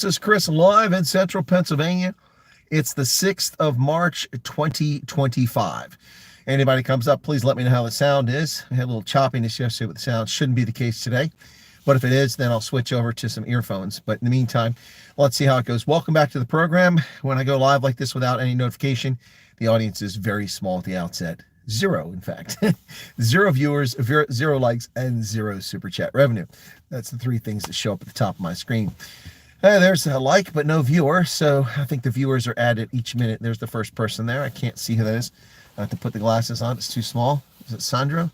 This is Chris live in central Pennsylvania. It's the 6th of March, 2025. Anybody comes up, please let me know how the sound is. I had a little choppiness yesterday with the sound. Shouldn't be the case today. But if it is, then I'll switch over to some earphones. But in the meantime, let's see how it goes. Welcome back to the program. When I go live like this without any notification, the audience is very small at the outset. Zero, in fact. 0 viewers, 0 likes, and 0 super chat revenue. That's the 3 things that show up at the top of my screen. There's a like, but no viewer. So I think the viewers are added each minute. There's the first person there. I can't see who that is. I have to put the glasses on. It's too small. Is it Sandra?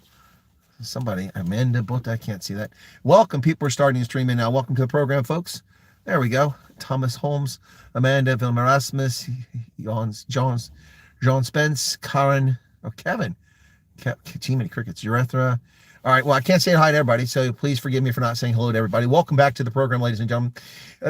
Somebody. Amanda But I can't see that. Welcome. People are starting to stream in now. Welcome to the program, folks. There we go. Thomas Holmes, Amanda Vilmerasmus, John Spence, Karen, or Kevin. Too many crickets. Urethra. All right, well, I can't say hi to everybody, so please forgive me for not saying hello to everybody. Welcome back to the program, ladies and gentlemen.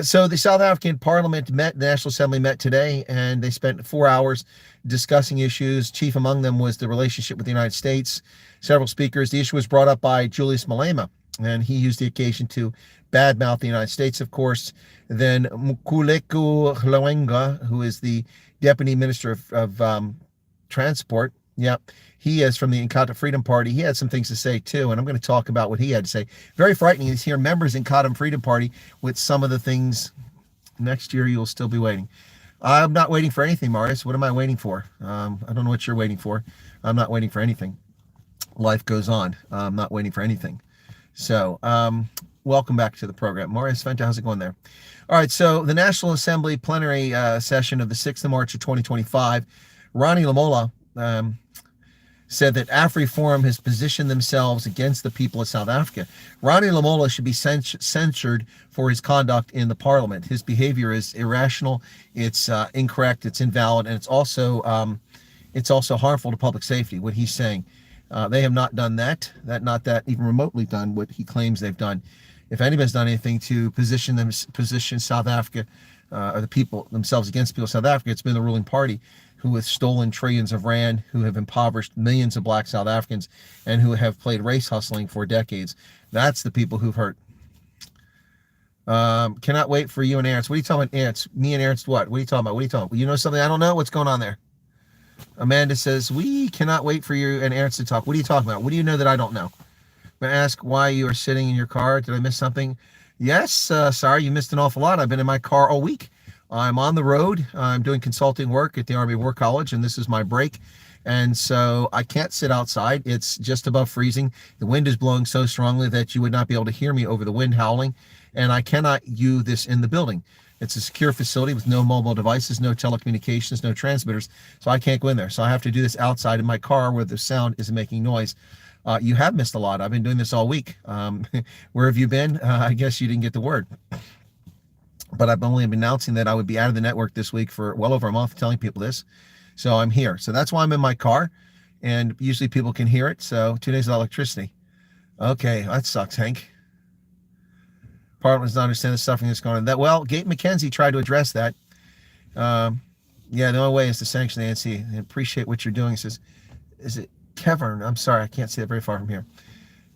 So the South African Parliament met, the National Assembly met today, and they spent 4 hours discussing issues. Chief among them was the relationship with the United States. Several speakers. The issue was brought up by Julius Malema, and he used the occasion to badmouth the United States, of course. Then Mkhuleko Hlwenga, who is the Deputy Minister of Transport, he is from the Inkatha Freedom Party. He had some things to say too, and I'm going to talk about what he had to say. Very frightening is hear members in Inkatha Freedom Party with some of the things. Next year you'll still be waiting. I'm not waiting for anything, Marius. What am I waiting for? I don't know what you're waiting for. I'm not waiting for anything. Life goes on. I'm not waiting for anything. So welcome back to the program. Marius Fenta, how's it going there? All right, so the National Assembly plenary session of the 6th of March of 2025, Ronnie Lamola said that AfriForum has positioned themselves against the people of South Africa. Ronnie Lamola should be censured for his conduct in the parliament. His behavior is irrational, it's incorrect, it's invalid, and it's also harmful to public safety, what he's saying. They have not done that even remotely done what he claims they've done. If anybody's done anything to position South Africa, or the people themselves against people of South Africa, it's been the ruling party, who have stolen trillions of rand, who have impoverished millions of black South Africans, and who have played race hustling for decades. That's the people who've hurt. Cannot wait for you and Ernst. What are you talking about, Ernst? Me and Ernst what? What are you talking about? What are you talking about? You know something I don't know? What's going on there? Amanda says, we cannot wait for you and Ernst to talk. What are you talking about? What do you know that I don't know? I'm going to ask why you are sitting in your car. Did I miss something? Yes, sorry, you missed an awful lot. I've been in my car all week. I'm on the road. I'm doing consulting work at the Army War College, and this is my break. And so I can't sit outside. It's just above freezing. The wind is blowing so strongly that you would not be able to hear me over the wind howling. And I cannot do this in the building. It's a secure facility with no mobile devices, no telecommunications, no transmitters. So I can't go in there. So I have to do this outside in my car where the sound isn't making noise. You have missed a lot. I've been doing this all week. Where have you been? I guess you didn't get the word. But I've only been announcing that I would be out of the network this week for well over a month, telling people this. So I'm here. So that's why I'm in my car. And usually people can hear it. So 2 days of electricity. Okay, that sucks, Hank. Parliament does not understand the suffering that's going on. That, well, McKenzie tried to address that. Yeah, the only way is to sanction the ANC. I appreciate what you're doing. He says, is it Kevin? I'm sorry, I can't see it very far from here.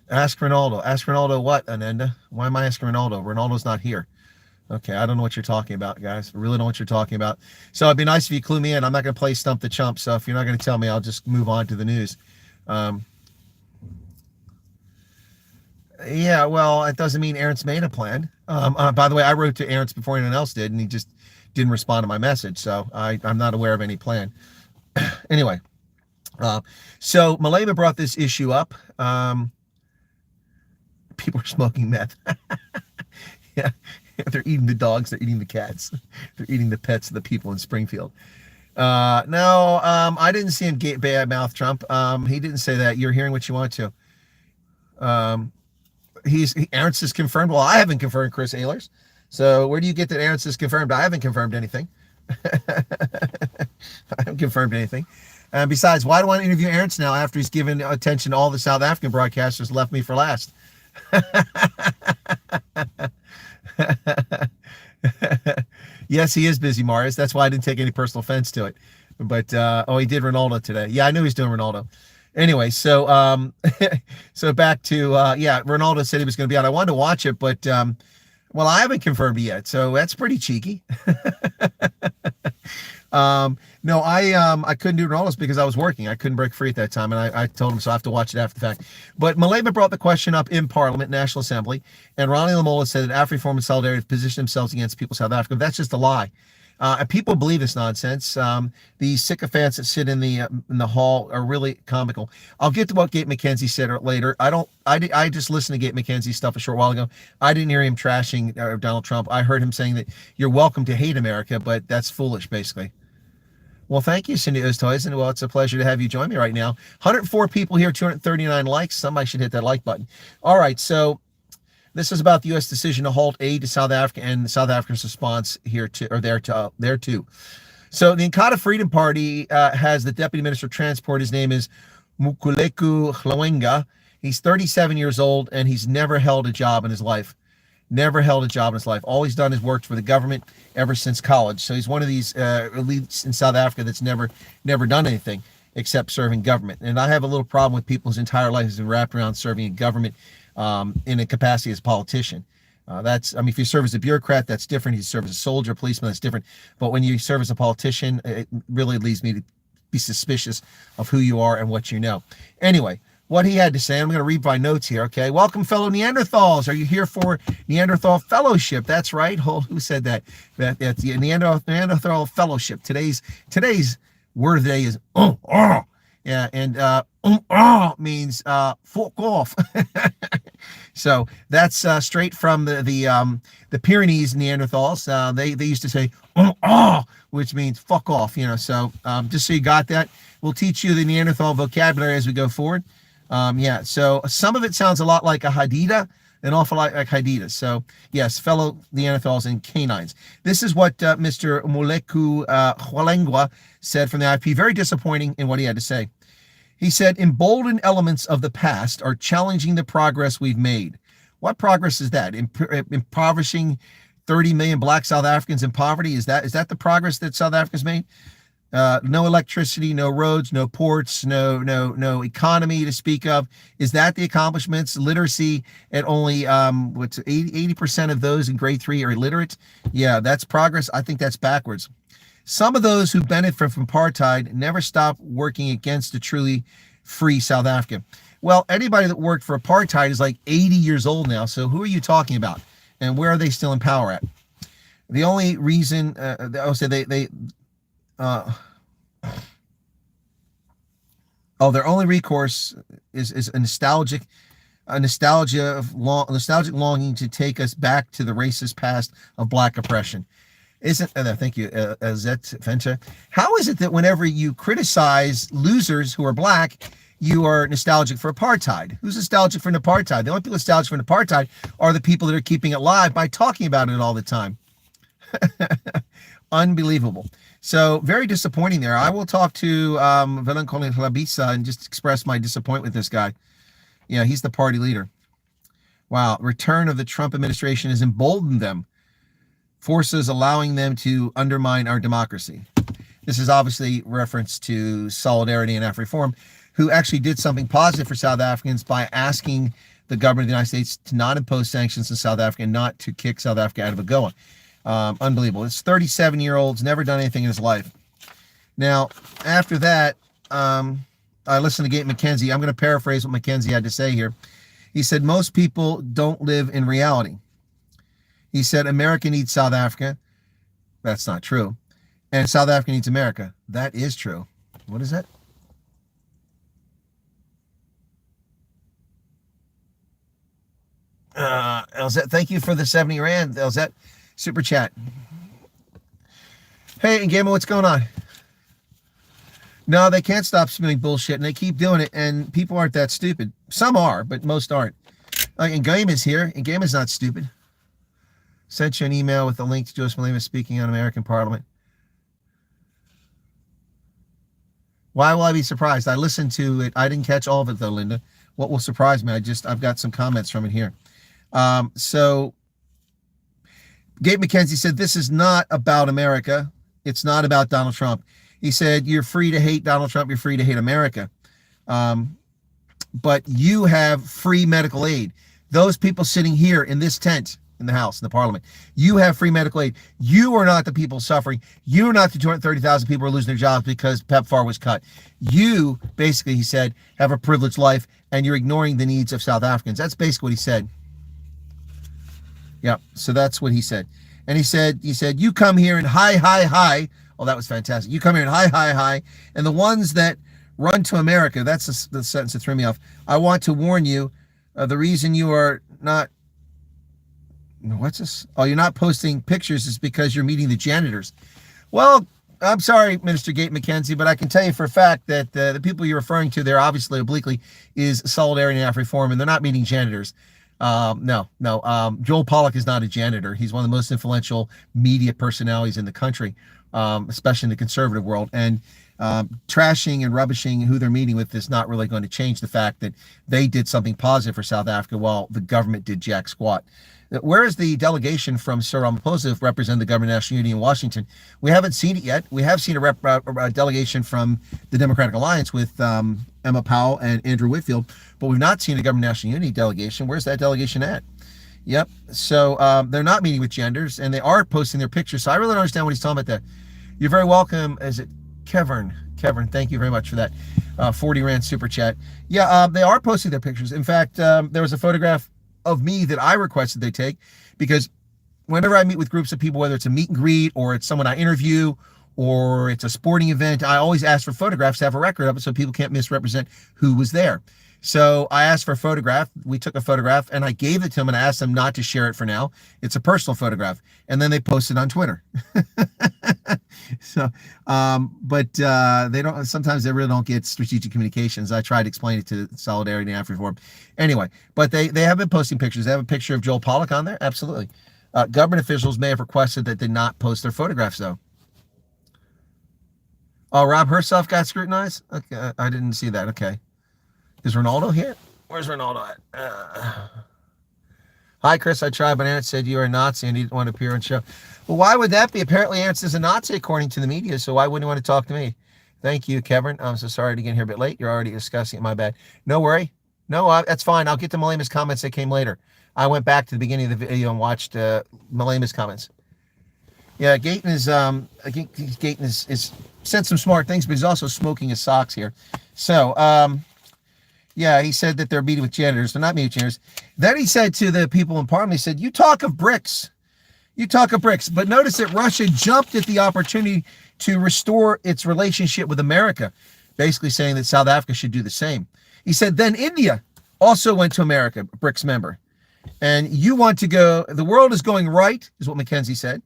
Ask Ronaldo. Ask Ronaldo what, Ananda? Why am I asking Ronaldo? Ronaldo's not here. Okay, I don't know what you're talking about, guys. I really don't know what you're talking about. So it'd be nice if you clue me in. I'm not going to play Stump the Chump, so if you're not going to tell me, I'll just move on to the news. Yeah, well, it doesn't mean Ernst made a plan. By the way, I wrote to Ernst before anyone else did, and he just didn't respond to my message, so I'm not aware of any plan. Anyway, so Malema brought this issue up. People are smoking meth. Yeah. They're eating the dogs, they're eating the cats, they're eating the pets of the people in Springfield. No, I didn't see him bad mouth Trump. He didn't say that. You're hearing what you want to. Ernst is confirmed. Well, I haven't confirmed Chris Ehlers. So where do you get that Ernst is confirmed? I haven't confirmed anything. I haven't confirmed anything. And besides, why do I want to interview Ernst now after he's given attention to all the South African broadcasters, left me for last? Yes, he is busy, Marius. That's why I didn't take any personal offense to it. But he did Ronaldo today. Yeah, I knew he was doing Ronaldo. Anyway, so so back to Ronaldo said he was going to be out. I wanted to watch it, but Well, I haven't confirmed it yet, so that's pretty cheeky. No, I couldn't do Ronaldo's because I was working. I couldn't break free at that time, and I told him so I have to watch it after the fact. But Malema brought the question up in Parliament, National Assembly, and Ronnie Lamola said that Afri-Reform and Solidarity have positioned themselves against people of South Africa. That's just a lie. And people believe this nonsense. The sycophants that sit in the hall are really comical. I'll get to what Gabe McKenzie said later. I just listened to Gabe McKenzie's stuff a short while ago. I didn't hear him trashing Donald Trump. I heard him saying that you're welcome to hate America, but that's foolish, basically. Well, thank you, Cindy Oosthuizen. Well, it's a pleasure to have you join me right now. 104 people here, 239 likes. Somebody should hit that like button. All right, so this is about the U.S. decision to halt aid to South Africa and South Africa's response here to, or there too. So the Inkatha Freedom Party has the Deputy Minister of Transport. His name is Mukuleku Hlwenga. He's 37 years old, and he's never held a job in his life. Never held a job in his life. All he's done is worked for the government ever since college. So he's one of these elites in South Africa that's never done anything except serving government. And I have a little problem with people whose entire life has been wrapped around serving in government in a capacity as a politician. If you serve as a bureaucrat, that's different. If you serve as a soldier, policeman, that's different. But when you serve as a politician, it really leads me to be suspicious of who you are and what you know. Anyway, what he had to say, I'm going to read my notes here, okay? Welcome, fellow Neanderthals. Are you here for Neanderthal Fellowship? That's right. Who said that? That's the Neanderthal Fellowship. Today's word of the day is yeah, and means fuck off. So that's straight from the Pyrenees Neanderthals. They used to say which means fuck off, you know. So just so you got that, we'll teach you the Neanderthal vocabulary as we go forward. Yeah, so some of it sounds a lot like a hadida, an awful lot like hadida. So yes, fellow Neanderthals and canines. This is what Mr. Moleku Hlwenga said from the IP. Very disappointing in what he had to say. He said, emboldened elements of the past are challenging the progress we've made. What progress is that? Impoverishing 30 million black South Africans in poverty? Is that the progress that South Africa's made? No electricity, no roads, no ports, no economy to speak of. Is that the accomplishments? Literacy at only 80% of those in grade 3 are illiterate. Yeah, that's progress. I think that's backwards. Some of those who benefit from apartheid never stopped working against a truly free South Africa. Well, anybody that worked for apartheid is like 80 years old now. So who are you talking about? And where are they still in power at? The only reason, their only recourse is a nostalgic longing to take us back to the racist past of black oppression. Thank you, Zet Fencha. How is it that whenever you criticize losers who are black, you are nostalgic for apartheid? Who's nostalgic for apartheid? The only people nostalgic for apartheid are the people that are keeping it live by talking about it all the time. Unbelievable. So very disappointing there. I will talk to Velenkoli Hlabisa and just express my disappointment with this guy. Yeah, he's the party leader. Wow. Return of the Trump administration has emboldened them. Forces allowing them to undermine our democracy. This is obviously reference to Solidarity and Afri-Reform, who actually did something positive for South Africans by asking the government of the United States to not impose sanctions in South Africa and not to kick South Africa out of AGOA. Unbelievable. It's 37-year-olds, never done anything in his life. Now, after that, I listened to Gabe McKenzie. I'm going to paraphrase what McKenzie had to say here. He said, most people don't live in reality. He said, America needs South Africa. That's not true. And South Africa needs America. That is true. What is that? Elzette, thank you for the 70 Rand. Elzette, super chat. Hey, Gamer, what's going on? No, they can't stop spewing bullshit, and they keep doing it, and people aren't that stupid. Some are, but most aren't. And Game is here, and Game is not stupid. Sent you an email with a link to Joseph Malema speaking on American Parliament. Why will I be surprised? I listened to it. I didn't catch all of it, though, Linda. What will surprise me? I've got some comments from it here. So Gabe McKenzie said, this is not about America. It's not about Donald Trump. He said, you're free to hate Donald Trump. You're free to hate America. But you have free medical aid. Those people sitting here in this tent, in the House, in the Parliament. You have free medical aid. You are not the people suffering. You are not the 230,000 people who are losing their jobs because PEPFAR was cut. You, basically, he said, have a privileged life, and you're ignoring the needs of South Africans. That's basically what he said. Yeah, so that's what he said. And he said, you come here and hi. Oh, that was fantastic. You come here and hi. And the ones that run to America, that's the sentence that threw me off. I want to warn you, the reason you are not, what's this? Oh, you're not posting pictures is because you're meeting the janitors. Well, I'm sorry, Minister Gate McKenzie, but I can tell you for a fact that the people you're referring to there, obviously obliquely, is Solidarity and AfriForum, and they're not meeting janitors. No. Joel Pollak is not a janitor. He's one of the most influential media personalities in the country, especially in the conservative world. And trashing and rubbishing who they're meeting with is not really going to change the fact that they did something positive for South Africa while the government did jack squat. Where is the delegation from Sir Ramaphosa represent the government of national unity in Washington? We haven't seen it yet. We have seen a delegation from the Democratic Alliance with Emma Powell and Andrew Whitfield, but we've not seen a government of national unity delegation. Where's that delegation at? Yep. So they're not meeting with genders, and they are posting their pictures. So I really don't understand what he's talking about there. You're very welcome. Is it Kevin, thank you very much for that 40 Rand super chat. Yeah, they are posting their pictures. In fact, there was a photograph of me that I requested they take, because whenever I meet with groups of people, whether it's a meet and greet or it's someone I interview or it's a sporting event, I always ask for photographs to have a record of it so people can't misrepresent who was there. So I asked for a photograph. We took a photograph and I gave it to them and I asked them not to share it for now. It's a personal photograph. And then they posted on Twitter. So, but they don't, sometimes they really don't get strategic communications. I tried to explain it to Solidarity and AfriForum. Anyway, but they have been posting pictures. They have a picture of Joel Pollak on there. Absolutely. Government officials may have requested that they not post their photographs though. Oh, Rob Herself got scrutinized? Okay, I didn't see that. Okay. Is Ronaldo here? Where's Ronaldo at? Hi, Chris. I tried, but Ernst said you are a Nazi and he didn't want to appear on show. Well, why would that be? Apparently, Ernst is a Nazi according to the media, so why wouldn't he want to talk to me? Thank you, Kevin. I'm so sorry to get here a bit late. You're already discussing it. My bad. No worry. No, that's fine. I'll get to Malema's comments that came later. I went back to the beginning of the video and watched Malema's comments. Yeah, Gayton is said some smart things, but he's also smoking his socks here. So, yeah, he said that they're meeting with janitors. They're not meeting with janitors. Then he said to the people in Parliament, he said, you talk of bricks. You talk of bricks. But notice that Russia jumped at the opportunity to restore its relationship with America, basically saying that South Africa should do the same. He said, then India also went to America, BRICS member. And you want to go, the world is going right, is what McKenzie said.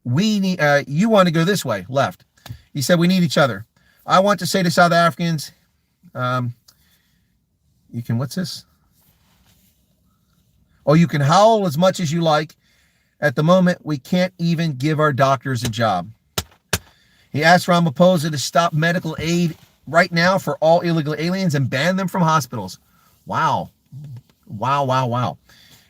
We need, you want to go this way, left. He said, we need each other. I want to say to South Africans, you can, what's this? Oh, you can howl as much as you like. At the moment, we can't even give our doctors a job. He asked Ramaphosa to stop medical aid right now for all illegal aliens and ban them from hospitals. Wow. Wow.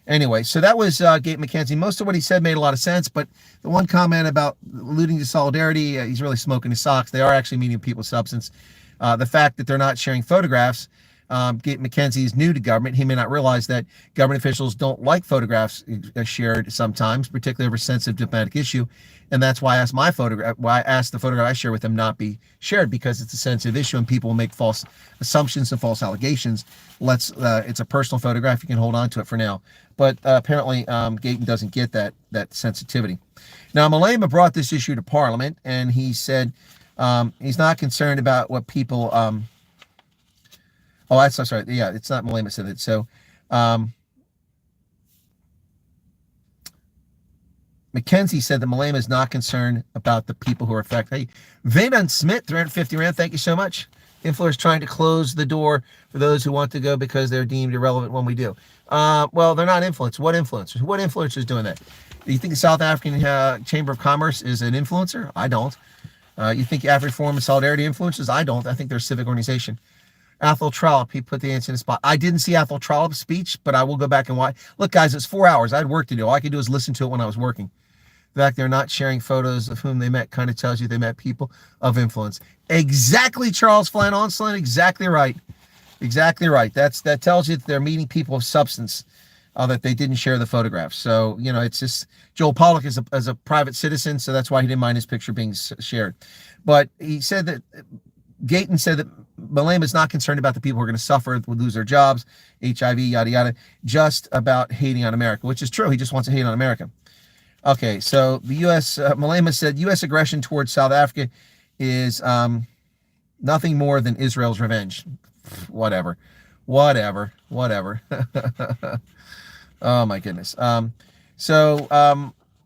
Anyway, so that was Gate McKenzie. Most of what he said made a lot of sense, but the one comment about alluding to solidarity, he's really smoking his socks. They are actually meeting people with substance. The fact that they're not sharing photographs, Gate McKenzie is new to government. He may not realize that government officials don't like photographs shared sometimes, particularly over a sensitive diplomatic issue. And that's why I asked the photograph I share with them not be shared, because it's a sensitive issue and people will make false assumptions and false allegations. It's a personal photograph. You can hold on to it for now. But apparently Gayton doesn't get that sensitivity. Now, Malema brought this issue to Parliament, and he said he's not concerned about what people... Oh, that's, I'm sorry. Yeah, it's not Malema said it. So, McKenzie said that Malema is not concerned about the people who are affected. Hey, Vanan Smith, 350 Rand, thank you so much. Influencers trying to close the door for those who want to go because they're deemed irrelevant when we do. Well, they're not influencers. What influencers? What influencers is doing that? Do you think the South African Chamber of Commerce is an influencer? I don't. You think AfriForum and Solidarity influencers? I don't. I think they're a civic organization. Athol Trollope, he put the answer in the spot. I didn't see Athol Trollope's speech, but I will go back and watch. Look, guys, it's 4 hours. I had work to do. All I could do is listen to it when I was working. The fact they're not sharing photos of whom they met kind of tells you they met people of influence. Exactly, Charles Flan Onsland. Exactly right. Exactly right. That tells you that they're meeting people of substance. that they didn't share the photographs. So, you know, it's just Geopolitical as a private citizen, so that's why he didn't mind his picture being shared. But he said that Gayton said that Malema is not concerned about the people who are going to suffer, would lose their jobs, HIV, yada, yada, just about hating on America, which is true. He just wants to hate on America. Okay, so the U.S., Malema said, U.S. aggression towards South Africa is nothing more than Israel's revenge. Whatever. Oh, my goodness.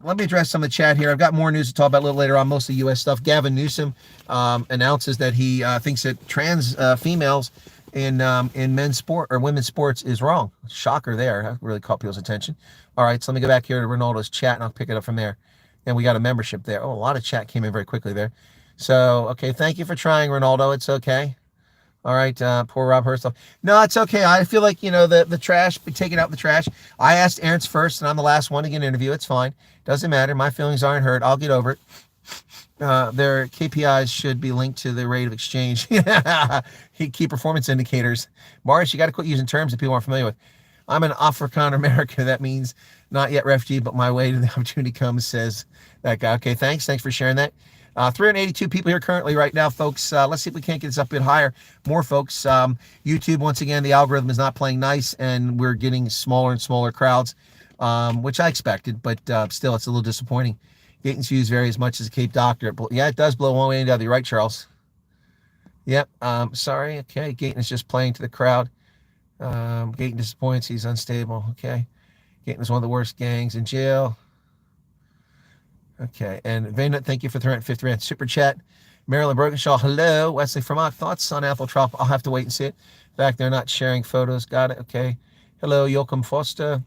Let me address some of the chat here. I've got more news to talk about a little later on, mostly U.S. stuff. Gavin Newsom announces that he thinks that trans females in men's sport or women's sports is wrong. Shocker there. That really caught people's attention. All right, so let me go back here to Ronaldo's chat, and I'll pick it up from there. And we got a membership there. Oh, a lot of chat came in very quickly there. So, okay, thank you for trying, Ronaldo. It's okay. All right, poor Rob Herschel. No, it's okay. I feel like, you know, the trash, taking out the trash. I asked Ernst first, and I'm the last one to get an interview. It's fine. Doesn't matter. My feelings aren't hurt. I'll get over it. Their KPIs should be linked to the rate of exchange. Key performance indicators. Morris, you got to quit using terms that people aren't familiar with. I'm an African American. That means not yet refugee, but my way to the opportunity comes, says that guy. Okay, thanks. Thanks for sharing that. 382 people here currently right now, folks. Let's see if we can't get this up a bit higher. More folks. YouTube, once again, the algorithm is not playing nice, and we're getting smaller and smaller crowds, which I expected, but still, it's a little disappointing. Gayton's views vary as much as a Cape Doctor. Yeah, it does blow one way and the other. You're right, Charles. Yep. Sorry. Okay. Gayton is just playing to the crowd. Gayton disappoints. He's unstable. Okay. Gayton is one of the worst gangs in jail. Okay. And Vaynut, thank you for 350 rand super chat. Marilyn Brokenshaw, hello. Wesley Fremont, thoughts on Atheltrop? I'll have to wait and see it. In fact, they're not sharing photos. Got it. Okay. Hello, Joachim Foster.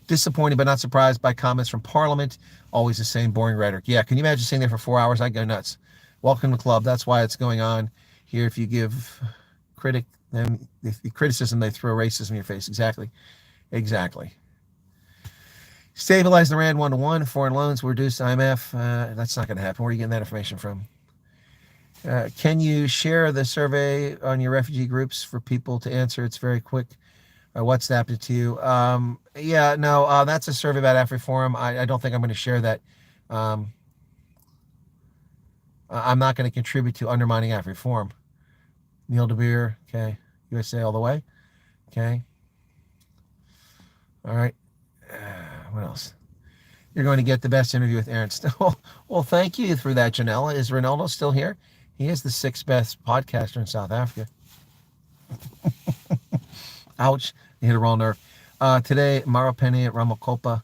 Disappointed but not surprised by comments from Parliament. Always the same boring rhetoric. Yeah, can you imagine sitting there for 4 hours? I'd go nuts. Welcome to the club. That's why it's going on here. If you give criticism, they throw racism in your face. Exactly. Stabilize the rand 1-to-1. Foreign loans will reduce IMF. That's not going to happen. Where are you getting that information from? Can you share the survey on your refugee groups for people to answer? It's very quick. I WhatsApped it to you. Yeah, no, that's a survey about AfriForum. I don't think I'm going to share that. I'm not going to contribute to undermining AfriForum. Neil DeBeer, okay. USA all the way. Okay. All right. What else? You're going to get the best interview with Ernst. Well, thank you for that, Janella. Is Ronaldo still here? He is the 6th best podcaster in South Africa. Ouch. You hit a wrong nerve. Today, Marapeni at Ramakopa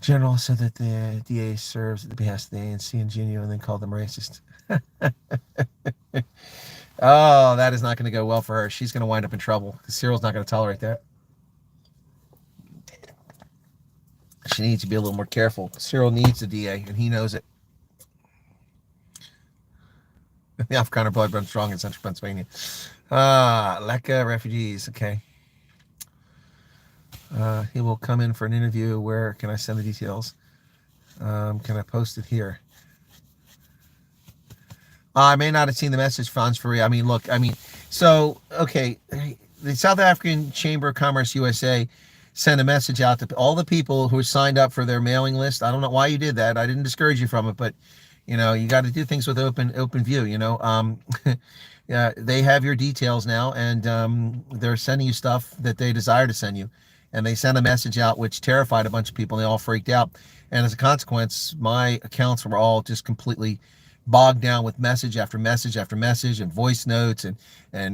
General said that the DA serves at the behest of the ANC and GNU and then called them racist. Oh, that is not going to go well for her. She's going to wind up in trouble because Cyril's not going to tolerate that. She needs to be a little more careful. Cyril needs the DA, and he knows it. The Afrikaner blood runs strong in central Pennsylvania. Leka refugees. Okay. He will come in for an interview. Where can I send the details? Can I post it here? I may not have seen the message, Franz Faria. I mean, look, so, okay, the South African Chamber of Commerce USA sent a message out to all the people who signed up for their mailing list. I don't know why you did that. I didn't discourage you from it, but, you know, you got to do things with open view, you know. Yeah, they have your details now, and they're sending you stuff that they desire to send you. And they sent a message out which terrified a bunch of people, and they all freaked out. And as a consequence, my accounts were all just completely bogged down with message after message after message, and voice notes and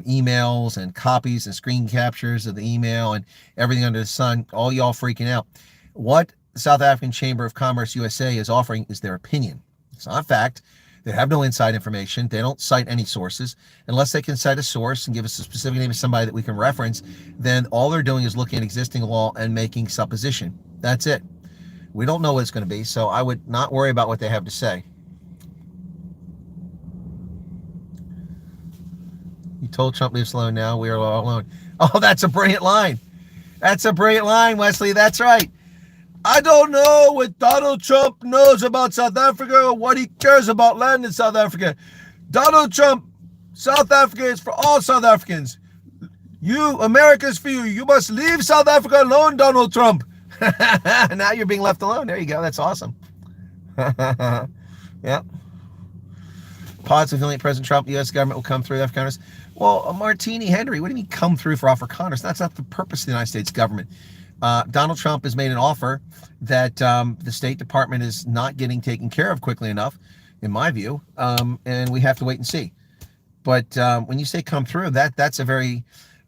emails and copies and screen captures of the email and everything under the sun, all y'all freaking out. What the South African Chamber of Commerce USA is offering is their opinion. It's not fact. They have no inside information. They don't cite any sources. Unless they can cite a source and give us a specific name of somebody that we can reference, then all they're doing is looking at existing law and making supposition. That's it. We don't know what it's going to be, so I would not worry about what they have to say. You told Trump leave us alone now. We are all alone. Oh, that's a brilliant line. That's a brilliant line, Wesley. That's right. I don't know what Donald Trump knows about South Africa or what he cares about land in South Africa. Donald Trump, South Africa is for all South Africans. America's for you. You must leave South Africa alone, Donald Trump. Now you're being left alone. There you go. That's awesome. Yeah. Pods fulfilling President Trump, the U.S. government will come through the Afghanistan. Well, Martini Henry, what do you mean come through for offer Congress? That's not the purpose of the United States government. Donald Trump has made an offer that the State Department is not getting taken care of quickly enough, in my view, and we have to wait and see. But when you say come through, that's a very,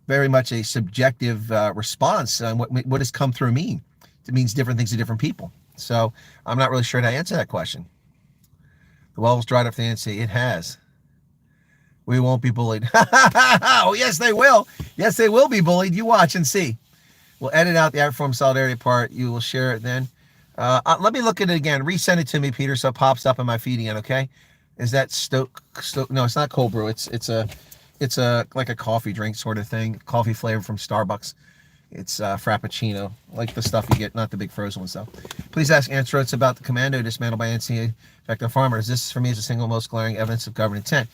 very much a subjective response. What does come through mean? It means different things to different people. So I'm not really sure how to answer that question. The well's dried up the ANC. It has. We won't be bullied. Oh, yes, they will. Yes, they will be bullied. You watch and see. We'll edit out the Afriform Solidarity part. You will share it then. Let me look at it again. Resend it to me, Peter, so it pops up in my feed again, okay? Is that Stoke? No, it's not cold brew. It's a like a coffee drink sort of thing. Coffee flavor from Starbucks. It's Frappuccino, like the stuff you get, not the big frozen ones though. Please ask answer. It's about the commando dismantled by NCA effective farmers. This for me is the single most glaring evidence of government intent.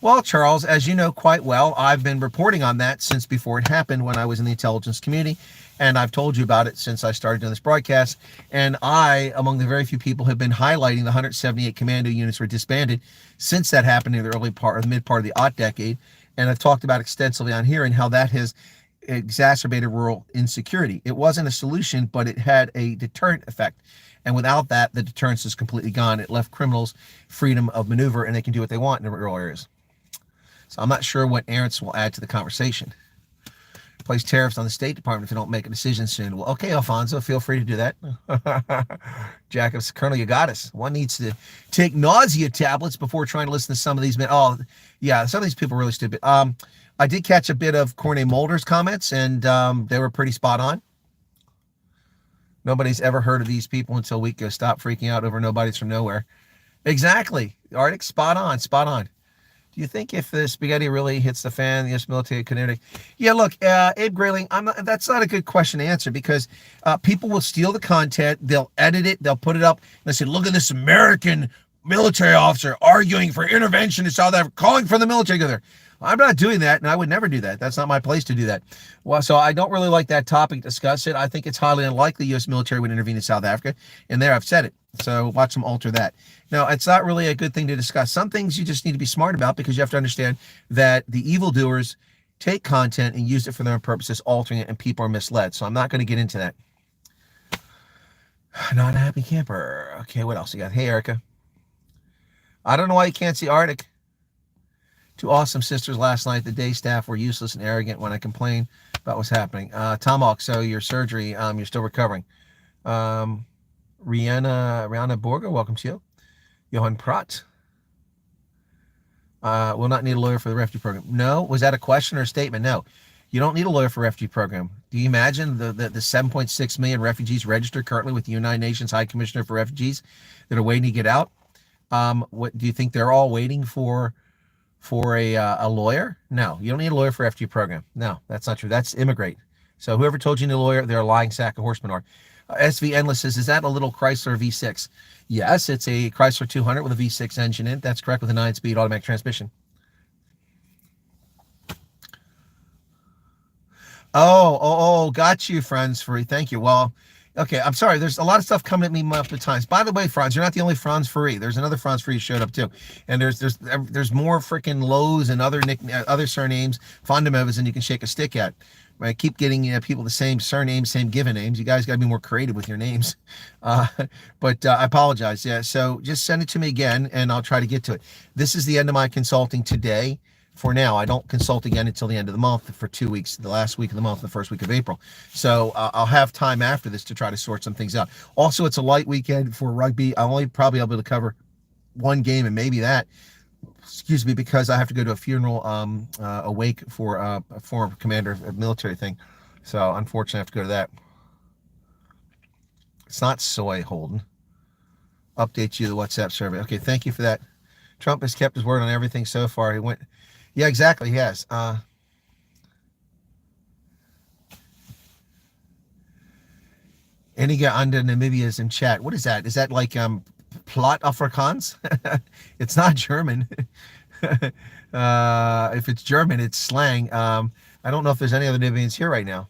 Well, Charles, as you know quite well, I've been reporting on that since before it happened when I was in the intelligence community, and I've told you about it since I started doing this broadcast. And I, among the very few people, have been highlighting the 178 commando units were disbanded since that happened in the early part or the mid part of the aught decade. And I've talked about extensively on here and how that has exacerbated rural insecurity. It wasn't a solution, but it had a deterrent effect. And without that, the deterrence is completely gone. It left criminals freedom of maneuver, and they can do what they want in rural areas. So I'm not sure what errants will add to the conversation. Place tariffs on the State Department if they don't make a decision soon. Well, okay, Alfonso, feel free to do that. Jacobs, Colonel, you got us. One needs to take nausea tablets before trying to listen to some of these men. Oh, yeah, some of these people are really stupid. I did catch a bit of Corne Mulder's comments, and they were pretty spot on. Nobody's ever heard of these people until we go stop freaking out over nobodies from nowhere. Exactly. Arctic, spot on, spot on. Do you think if the spaghetti really hits the fan, the U.S. military could interdict? Yeah, look, Abe Grayling, that's not a good question to answer because people will steal the content, they'll edit it, they'll put it up, and they say, look at this American military officer arguing for intervention in South Africa, calling for the military together. I'm not doing that, and I would never do that. That's not my place to do that. Well, so I don't really like that topic, discuss it. I think it's highly unlikely the U.S. military would intervene in South Africa, and there I've said it. So watch them alter that. No, it's not really a good thing to discuss. Some things you just need to be smart about because you have to understand that the evildoers take content and use it for their own purposes, altering it, and people are misled. So I'm not going to get into that. Not a happy camper. Okay, what else you got? Hey, Erica. I don't know why you can't see Arctic. Two awesome sisters last night. The day staff were useless and arrogant when I complained about what's happening. Tomahawk, so your surgery, you're still recovering. Rihanna Borga, welcome to you. Johan Pratt. Will not need a lawyer for the refugee program. No. Was that a question or a statement? No. You don't need a lawyer for refugee program. Do you imagine the 7.6 million refugees registered currently with the United Nations High Commissioner for Refugees that are waiting to get out? What do you think they're all waiting for a lawyer? No, you don't need a lawyer for refugee program. No, that's not true. That's immigrate. So whoever told you you need a lawyer, they're a lying sack of horsemen are. SV Endless says, is that a little Chrysler V6? Yes, it's a Chrysler 200 with a V6 engine in it. That's correct, with a 9-speed automatic transmission. Oh, got you, Franz Free. Thank you. Well, okay, I'm sorry. There's a lot of stuff coming at me multiple times. By the way, Franz, you're not the only Franz Free. There's another Franz Free showed up too, and there's more freaking Lowe's and other surnames, Fondamovas, than you can shake a stick at. I keep getting people the same surname, same given names. You guys got to be more creative with your names. But I apologize. Yeah, so just send it to me again, and I'll try to get to it. This is the end of my consulting today. For now, I don't consult again until the end of the month for 2 weeks, the last week of the month, the first week of April. So I'll have time after this to try to sort some things out. Also, it's a light weekend for rugby. I'll only probably able to cover one game and maybe that, excuse me, because I have to go to a funeral, a wake for a former commander of a military thing. So unfortunately, I have to go to that. It's not soy, Holden. Update you the WhatsApp survey. Okay, thank you for that. Trump has kept his word on everything so far. He went... Yeah, exactly. He has. Eniga under Namibia's in chat. What is that? Is that like plot Afrikaans? It's not German. If it's German, it's slang. I don't know if there's any other Nubians here right now.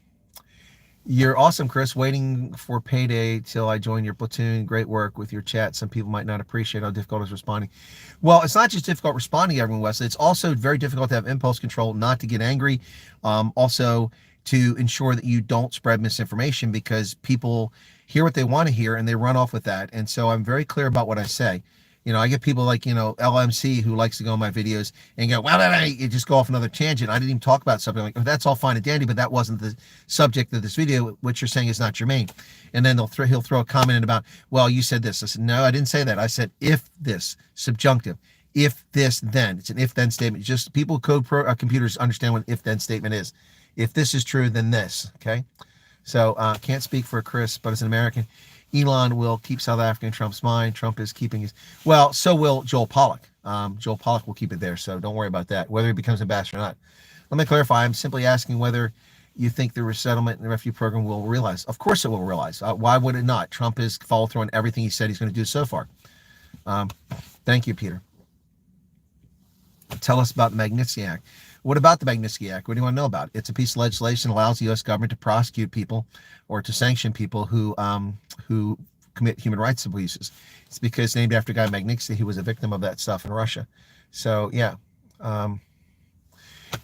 You're awesome, Chris. Waiting for payday till I join your platoon. Great work with your chat. Some people might not appreciate how difficult it is responding. Well, it's not just difficult responding, everyone, Wesley. It's also very difficult to have impulse control, not to get angry. Also, to ensure that you don't spread misinformation, because people hear what they want to hear and they run off with that. And so I'm very clear about what I say. You know, I get people like, LMC who likes to go on my videos and go, well, you just go off another tangent. I didn't even talk about something. Like, oh, that's all fine and dandy, but that wasn't the subject of this video. What you're saying is not germane. And then he'll throw a comment in about, well, you said this. I said, no, I didn't say that. I said, if this, subjunctive, if this, then. It's an if-then statement. Just people code computers understand what an if-then statement is. If this is true, then this, okay? So can't speak for Chris, but as an American, Elon will keep South Africa in Trump's mind. Trump is keeping his, well, so will Joel Pollak. Joel Pollak will keep it there, so don't worry about that, whether he becomes ambassador or not. Let me clarify. I'm simply asking whether you think the resettlement and the refugee program will realize. Of course it will realize. Why would it not? Trump has followed through on everything he said he's going to do so far. Thank you, Peter. Tell us about the Magnitsky Act. What about the Magnitsky Act? What do you want to know about? It's a piece of legislation that allows the U.S. government to prosecute people or to sanction people who commit human rights abuses. It's because it's named after a guy, Magnitsky, who was a victim of that stuff in Russia. So, yeah,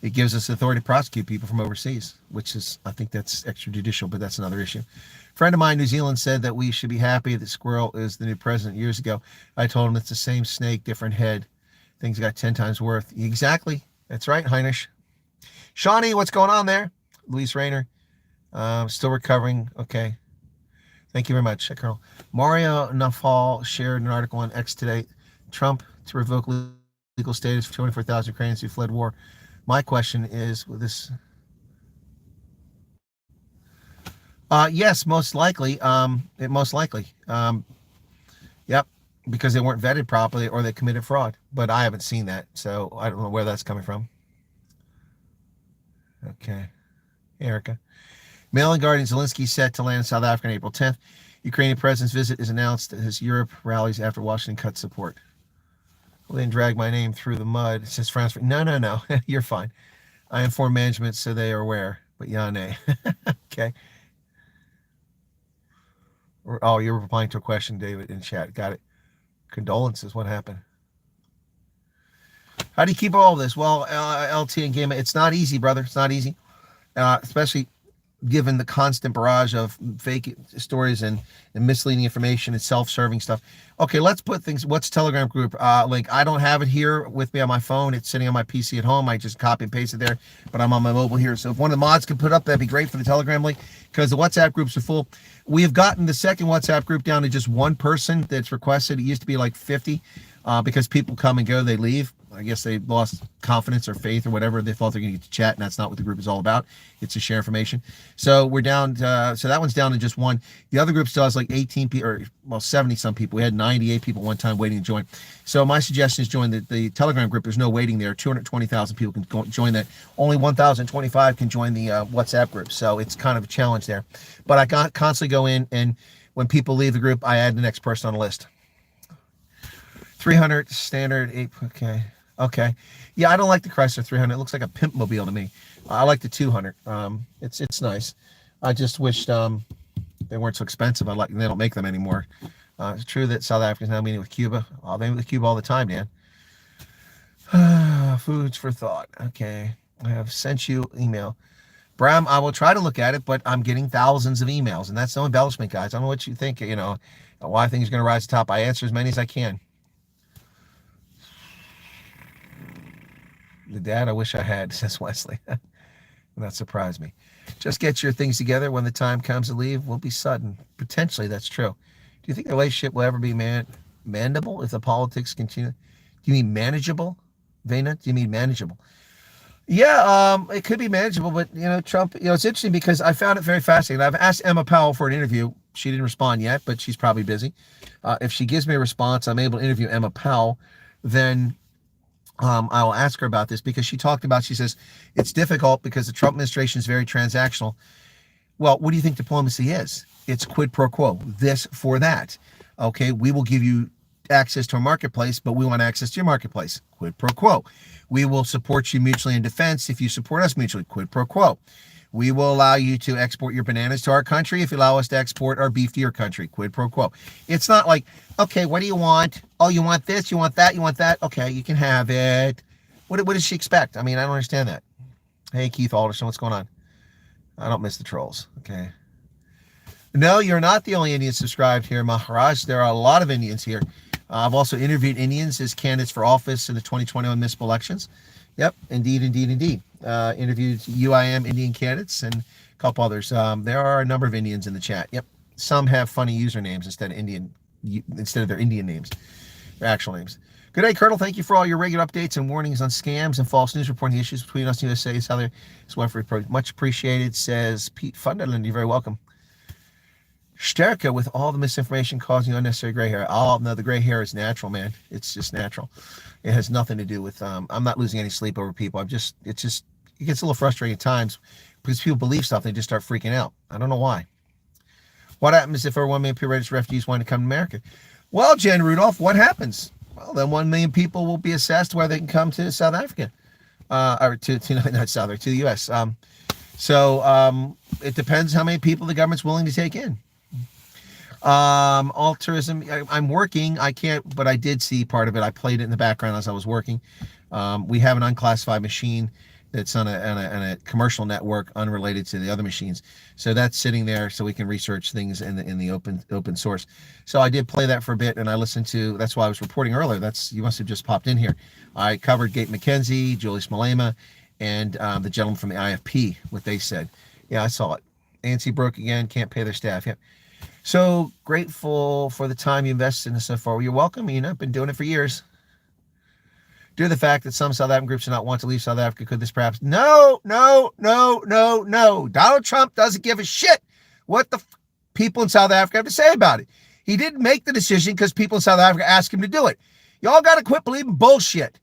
it gives us authority to prosecute people from overseas, which is, I think that's extrajudicial, but that's another issue. A friend of mine in New Zealand said that we should be happy that Squirrel is the new president years ago. I told him it's the same snake, different head. Things got 10 times worth. Exactly. That's right, Heinisch. Shawnee, what's going on there? Luis Rayner. Still recovering. Okay. Thank you very much, Colonel. Mario Nafal shared an article on X today. Trump to revoke legal status for 24,000 Ukrainians who fled war. My question is, with this... yes, most likely. Yep. Because they weren't vetted properly or they committed fraud. But I haven't seen that, so I don't know where that's coming from. Okay. Erica. Mail-in Guardian Zelensky set to land in South Africa on April 10th. Ukrainian president's visit is announced as Europe rallies after Washington cut support. Well, they didn't drag my name through the mud. It says France. No. You're fine. I inform management so they are aware. But yeah, nay. Okay. Oh, you're replying to a question, David, in chat. Got it. Condolences. What happened? How do you keep all this? Well, LT and Gamma, it's not easy, brother. It's not easy, especially given the constant barrage of fake stories and misleading information and self-serving stuff. Okay, let's put things. What's Telegram group link? I don't have it here with me on my phone. It's sitting on my PC at home. I just copy and paste it there, but I'm on my mobile here. So if one of the mods could put up, that'd be great for the Telegram link, because the WhatsApp groups are full. We have gotten the second WhatsApp group down to just one person that's requested. It used to be like 50 because people come and go, they leave. I guess they lost confidence or faith or whatever. They thought they're going to get to chat, and that's not what the group is all about. It's to share information. So we're down. So that one's down to just one. The other group still has like 18 people, or well, 70 some people. We had 98 people one time waiting to join. So my suggestion is join the Telegram group. There's no waiting there. 220,000 people can join that. Only 1,025 can join the WhatsApp group. So it's kind of a challenge there. But I constantly go in, and when people leave the group, I add the next person on the list. 300 standard 8. Okay. Yeah, I don't like the Chrysler 300. It looks like a pimp mobile to me. I like the 200. It's nice. I just wish they weren't so expensive. They don't make them anymore. It's true that South Africa is now meeting with Cuba. They meet with Cuba all the time, Dan. Foods for thought. Okay. I have sent you email. Bram, I will try to look at it, but I'm getting thousands of emails, and that's no embellishment, guys. I don't know what you think, why things are going to rise to the top. I answer as many as I can. The dad I wish I had, says Wesley. That surprised me. Just get your things together. When the time comes to leave, will be sudden. Potentially, that's true. Do you think the relationship will ever be manageable if the politics continue? Do you mean manageable, Vena? Do you mean manageable? Yeah, it could be manageable, but, Trump, it's interesting because I found it very fascinating. I've asked Emma Powell for an interview. She didn't respond yet, but she's probably busy. If she gives me a response, I'm able to interview Emma Powell, then I will ask her about this, because she says it's difficult because the Trump administration is very transactional. Well, what do you think diplomacy is? It's quid pro quo, this for that. Okay, we will give you access to a marketplace, but we want access to your marketplace. Quid pro quo. We will support you mutually in defense if you support us mutually. Quid pro quo. We will allow you to export your bananas to our country if you allow us to export our beef to your country. Quid pro quo. It's not like, okay, what do you want? Oh, you want this, you want that, you want that. Okay, you can have it. What does she expect? I mean, I don't understand that. Hey, Keith Alderson, what's going on? I don't miss the trolls. Okay. No, you're not the only Indian subscribed here, Maharaj. There are a lot of Indians here. I've also interviewed Indians as candidates for office in the 2021 municipal elections. Yep, indeed. Interviewed UIM Indian candidates and a couple others. There are a number of Indians in the chat. Yep, some have funny usernames instead of their Indian names, their actual names. Good day, Colonel. Thank you for all your regular updates and warnings on scams and false news reporting the issues between us and USA. Southern is much appreciated, says Pete Funderland. You're very welcome. Sterka with all the misinformation causing unnecessary gray hair. Oh, no, the gray hair is natural, man. It's just natural. It has nothing to do with, I'm not losing any sleep over people. It gets a little frustrating at times because people believe stuff. They just start freaking out. I don't know why. What happens if over 1 million registered refugees want to come to America? Well, Jen Rudolph, what happens? Well, then 1 million people will be assessed where they can come to South Africa, or to the U.S. It depends how many people the government's willing to take in. Altruism, I'm working. I can't, but I did see part of it. I played it in the background as I was working. We have an unclassified machine that's on a commercial network unrelated to the other machines. So that's sitting there so we can research things in the open source. So I did play that for a bit and I listened to, that's why I was reporting earlier. You must have just popped in here. I covered Gate McKenzie, Julius Malema, and the gentleman from the IFP, what they said. Yeah, I saw it. ANC broke again, can't pay their staff. Yeah. So grateful for the time you invested in this so far. Well, you're welcome. I've been doing it for years. Due to the fact that some South African groups do not want to leave South Africa, could this perhaps... No. Donald Trump doesn't give a shit what the people in South Africa have to say about it. He didn't make the decision because people in South Africa asked him to do it. Y'all got to quit believing bullshit.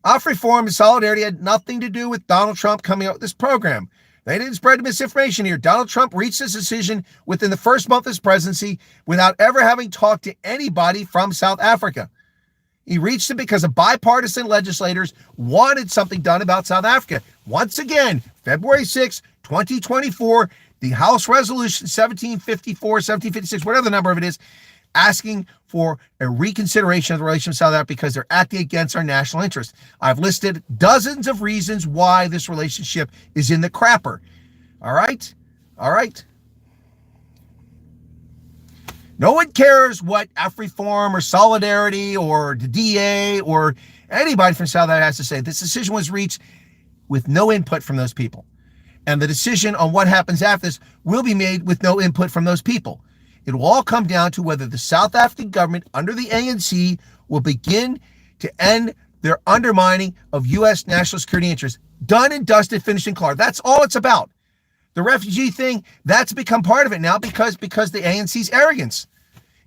Off reform and solidarity had nothing to do with Donald Trump coming up with this program. They didn't spread misinformation here. Donald Trump reached this decision within the first month of his presidency without ever having talked to anybody from South Africa. He reached it because of bipartisan legislators wanted something done about South Africa. Once again, February 6, 2024, the House Resolution 1754, 1756, whatever the number of it is, asking for a reconsideration of the relationship with South Africa because they're acting against our national interest. I've listed dozens of reasons why this relationship is in the crapper. All right? No one cares what AfriForum or Solidarity or the DA or anybody from South Africa has to say. This decision was reached with no input from those people. And the decision on what happens after this will be made with no input from those people. It will all come down to whether the South African government under the ANC will begin to end their undermining of U.S. national security interests. Done and dusted, finished and clear. That's all it's about. The refugee thing, that's become part of it now because the ANC's arrogance.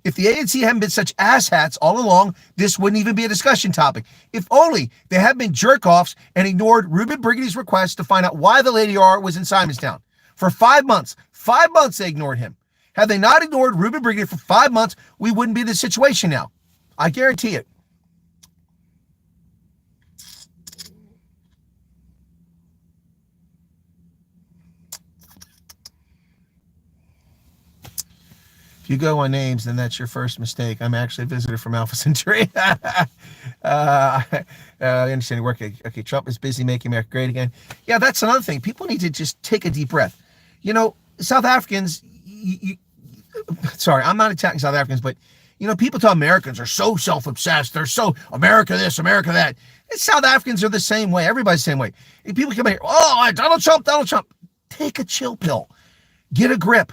If the ANC hadn't been such asshats all along, this wouldn't even be a discussion topic. If only they had been jerk-offs and ignored Ruben Brigady's request to find out why the Lady R was in Simonstown. For 5 months. 5 months they ignored him. Had they not ignored Ruben Brigady for 5 months, we wouldn't be in this situation now. I guarantee it. If you go on names, then that's your first mistake. I'm actually a visitor from Alpha Centauri. I understand your work. Okay, Trump is busy making America great again. Yeah, that's another thing. People need to just take a deep breath. South Africans... Sorry, I'm not attacking South Africans, but people tell Americans are so self-obsessed. They're so America this, America that. And South Africans are the same way. Everybody's the same way. And people come here, Donald Trump. Take a chill pill. Get a grip.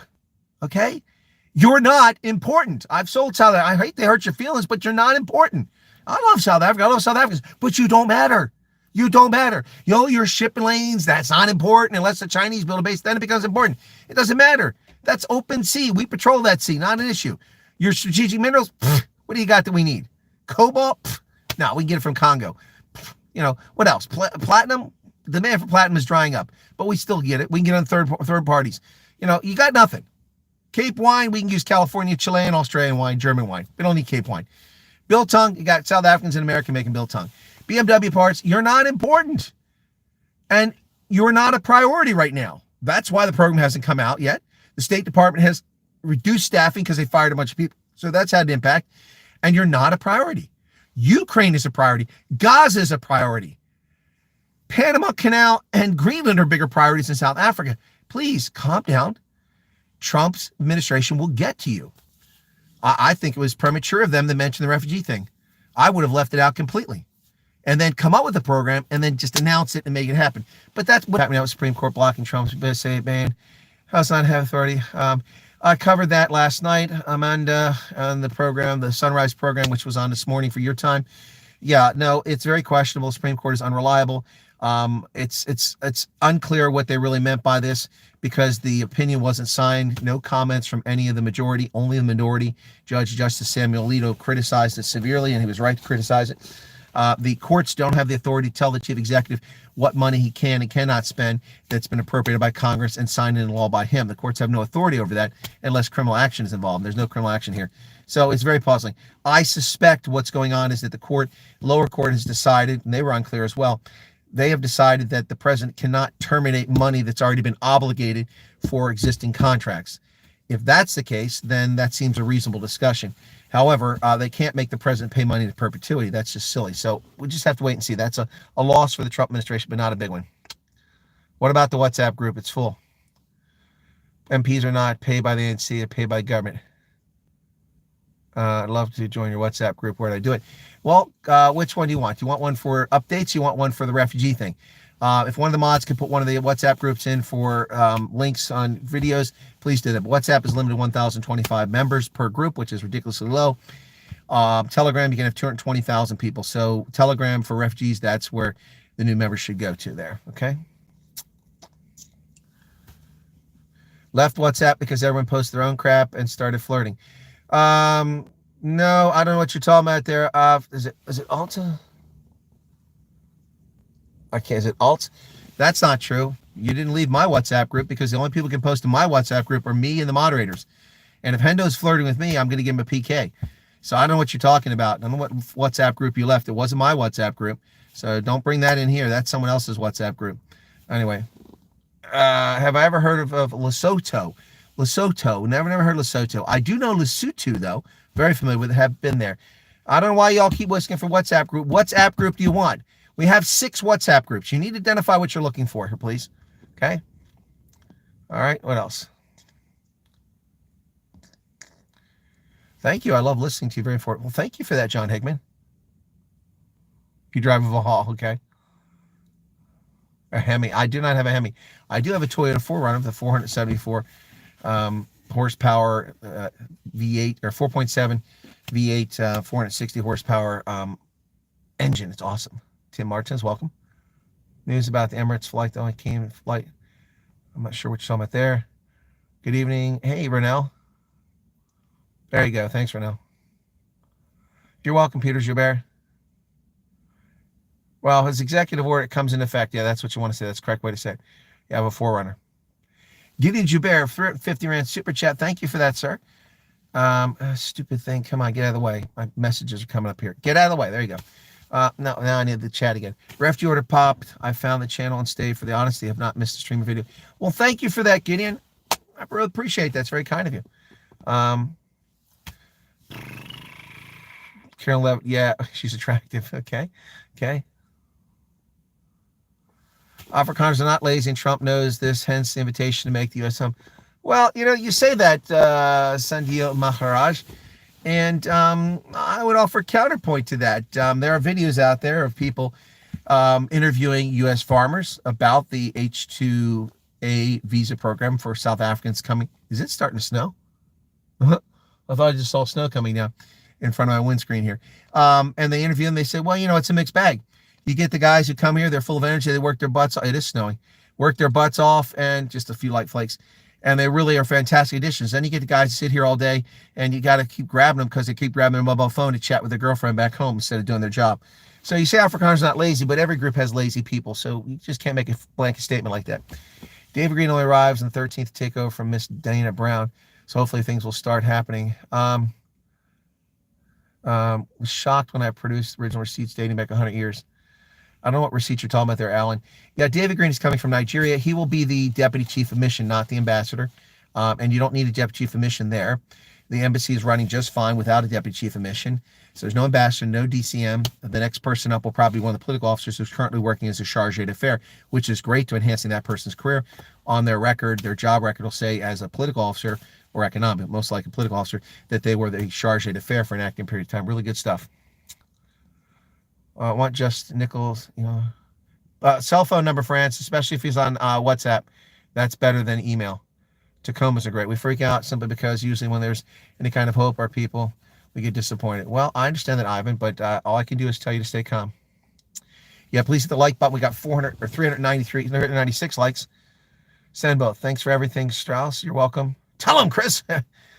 Okay? You're not important. I've sold South Africa. I hate to hurt your feelings, but you're not important. I love South Africa. I love South Africans, but you don't matter. You don't matter. Your shipping lanes, that's not important unless the Chinese build a base, then it becomes important. It doesn't matter. That's open sea. We patrol that sea, not an issue. Your strategic minerals, what do you got that we need? Cobalt? No, we can get it from Congo. What else? Platinum? The demand for platinum is drying up, but we still get it. We can get on third parties. You got nothing. Cape wine, we can use California, Chilean, Australian wine, German wine. We don't need Cape wine. Biltong, you got South Africans in America making biltong. BMW parts, you're not important. And you're not a priority right now. That's why the program hasn't come out yet. The State Department has reduced staffing because they fired a bunch of people. So that's had an impact. And you're not a priority. Ukraine is a priority. Gaza is a priority. Panama Canal and Greenland are bigger priorities than South Africa. Please calm down. Trump's administration will get to you. I think it was premature of them to mention the refugee thing. I would have left it out completely. And then come up with a program and then just announce it and make it happen. But that's what happened now with Supreme Court blocking Trump's say ban. House not have authority. I covered that last night, Amanda, on the program, the Sunrise program, which was on this morning for your time. Yeah, no, it's very questionable. Supreme Court is unreliable. It's unclear what they really meant by this because the opinion wasn't signed. No comments from any of the majority, only the minority. Justice Samuel Alito criticized it severely, and he was right to criticize it. The courts don't have the authority to tell the chief executive what money he can and cannot spend that's been appropriated by Congress and signed into law by him. The courts have no authority over that unless criminal action is involved. There's no criminal action here. So it's very puzzling. I suspect what's going on is that the lower court has decided, and they were unclear as well, they have decided that the president cannot terminate money that's already been obligated for existing contracts. If that's the case, then that seems a reasonable discussion. However, they can't make the president pay money to perpetuity. That's just silly. So we just have to wait and see. That's a loss for the Trump administration, but not a big one. What about the WhatsApp group? It's full. MPs are not paid by the ANC, they're paid by government. I'd love to join your WhatsApp group. Where do I do it? Well, which one do you want? Do you want one for updates? You want one for the refugee thing? If one of the mods can put one of the WhatsApp groups in for links on videos, please do that. But WhatsApp is limited to 1,025 members per group, which is ridiculously low. Telegram, you can have 220,000 people. So Telegram for refugees, that's where the new members should go to there. Okay. Left WhatsApp because everyone posted their own crap and started flirting. No, I don't know what you're talking about there. Is it Alta? Okay, is it Alt? That's not true. You didn't leave my WhatsApp group because the only people who can post in my WhatsApp group are me and the moderators. And if Hendo's flirting with me, I'm going to give him a PK. So I don't know what you're talking about. I don't know what WhatsApp group you left. It wasn't my WhatsApp group. So don't bring that in here. That's someone else's WhatsApp group. Anyway, have I ever heard of Lesotho? Lesotho. Never heard of Lesotho. I do know Lesotho, though. Very familiar with it. Have been there. I don't know why y'all keep whisking for WhatsApp group. WhatsApp group do you want? We have 6 WhatsApp groups. You need to identify what you're looking for here, please. Okay? All right. What else? Thank you. I love listening to you. Very important. Well, thank you for that, John Higman. You drive a Valhalla, okay? A Hemi. I do not have a Hemi. I do have a Toyota 4Runner with a 474 horsepower V8 or 4.7 V8 460 horsepower engine. It's awesome. Tim Martins, welcome. News about the Emirates flight, though. I came in flight. I'm not sure what you're talking about there. Good evening. Hey, Renell. There you go. Thanks, Renell. You're welcome, Peter Joubert. Well, his executive order comes into effect. Yeah, that's what you want to say. That's the correct way to say it. You have a 4Runner. Gideon Joubert, 50 Rand Super Chat. Thank you for that, sir. Stupid thing. Come on, get out of the way. My messages are coming up here. Get out of the way. There you go. Now I need the chat again. Refugee order popped. I found the channel and stayed for the honesty. Have not missed a stream or video. Well, thank you for that, Gideon. I really appreciate that. It's very kind of you. Carolyn Levitt, yeah, she's attractive. Okay. Afrikaners are not lazy, and Trump knows this, hence the invitation to make the U.S. home. Well, you say that, Sandhya Maharaj, and I would offer counterpoint to that. There are videos out there of people interviewing U.S. farmers about the H-2A visa program for South Africans coming. Is it starting to snow? I thought I just saw snow coming down in front of my windscreen here. And they interview them. They say, well, it's a mixed bag. You get the guys who come here, they're full of energy. They work their butts off. It is snowing. Work their butts off and just a few light flakes. And they really are fantastic additions. Then you get the guys who sit here all day, and you got to keep grabbing them because they keep grabbing their mobile phone to chat with their girlfriend back home instead of doing their job. So you say Afrikaners are not lazy, but every group has lazy people. So you just can't make a blanket statement like that. David Green only arrives on the 13th to take over from Miss Dana Brown. So hopefully things will start happening. Was shocked when I produced original receipts dating back 100 years. I don't know what receipts you're talking about there, Alan. Yeah, David Green is coming from Nigeria. He will be the deputy chief of mission, not the ambassador. And you don't need a deputy chief of mission there. The embassy is running just fine without a deputy chief of mission. So there's no ambassador, no DCM. The next person up will probably be one of the political officers who's currently working as a charge d'affaires, which is great to enhancing that person's career. On their record, their job record will say as a political officer or economic, most likely a political officer, that they were the charge d'affaires for an acting period of time. Really good stuff. Want just Nichols, cell phone number for Ants, especially if he's on WhatsApp. That's better than email. Tacomas are great. We freak out simply because usually when there's any kind of hope, our people, we get disappointed. Well, I understand that, Ivan, but all I can do is tell you to stay calm. Yeah, please hit the like button. We got 396 likes. Send both. Thanks for everything, Strauss. You're welcome. Tell them, Chris.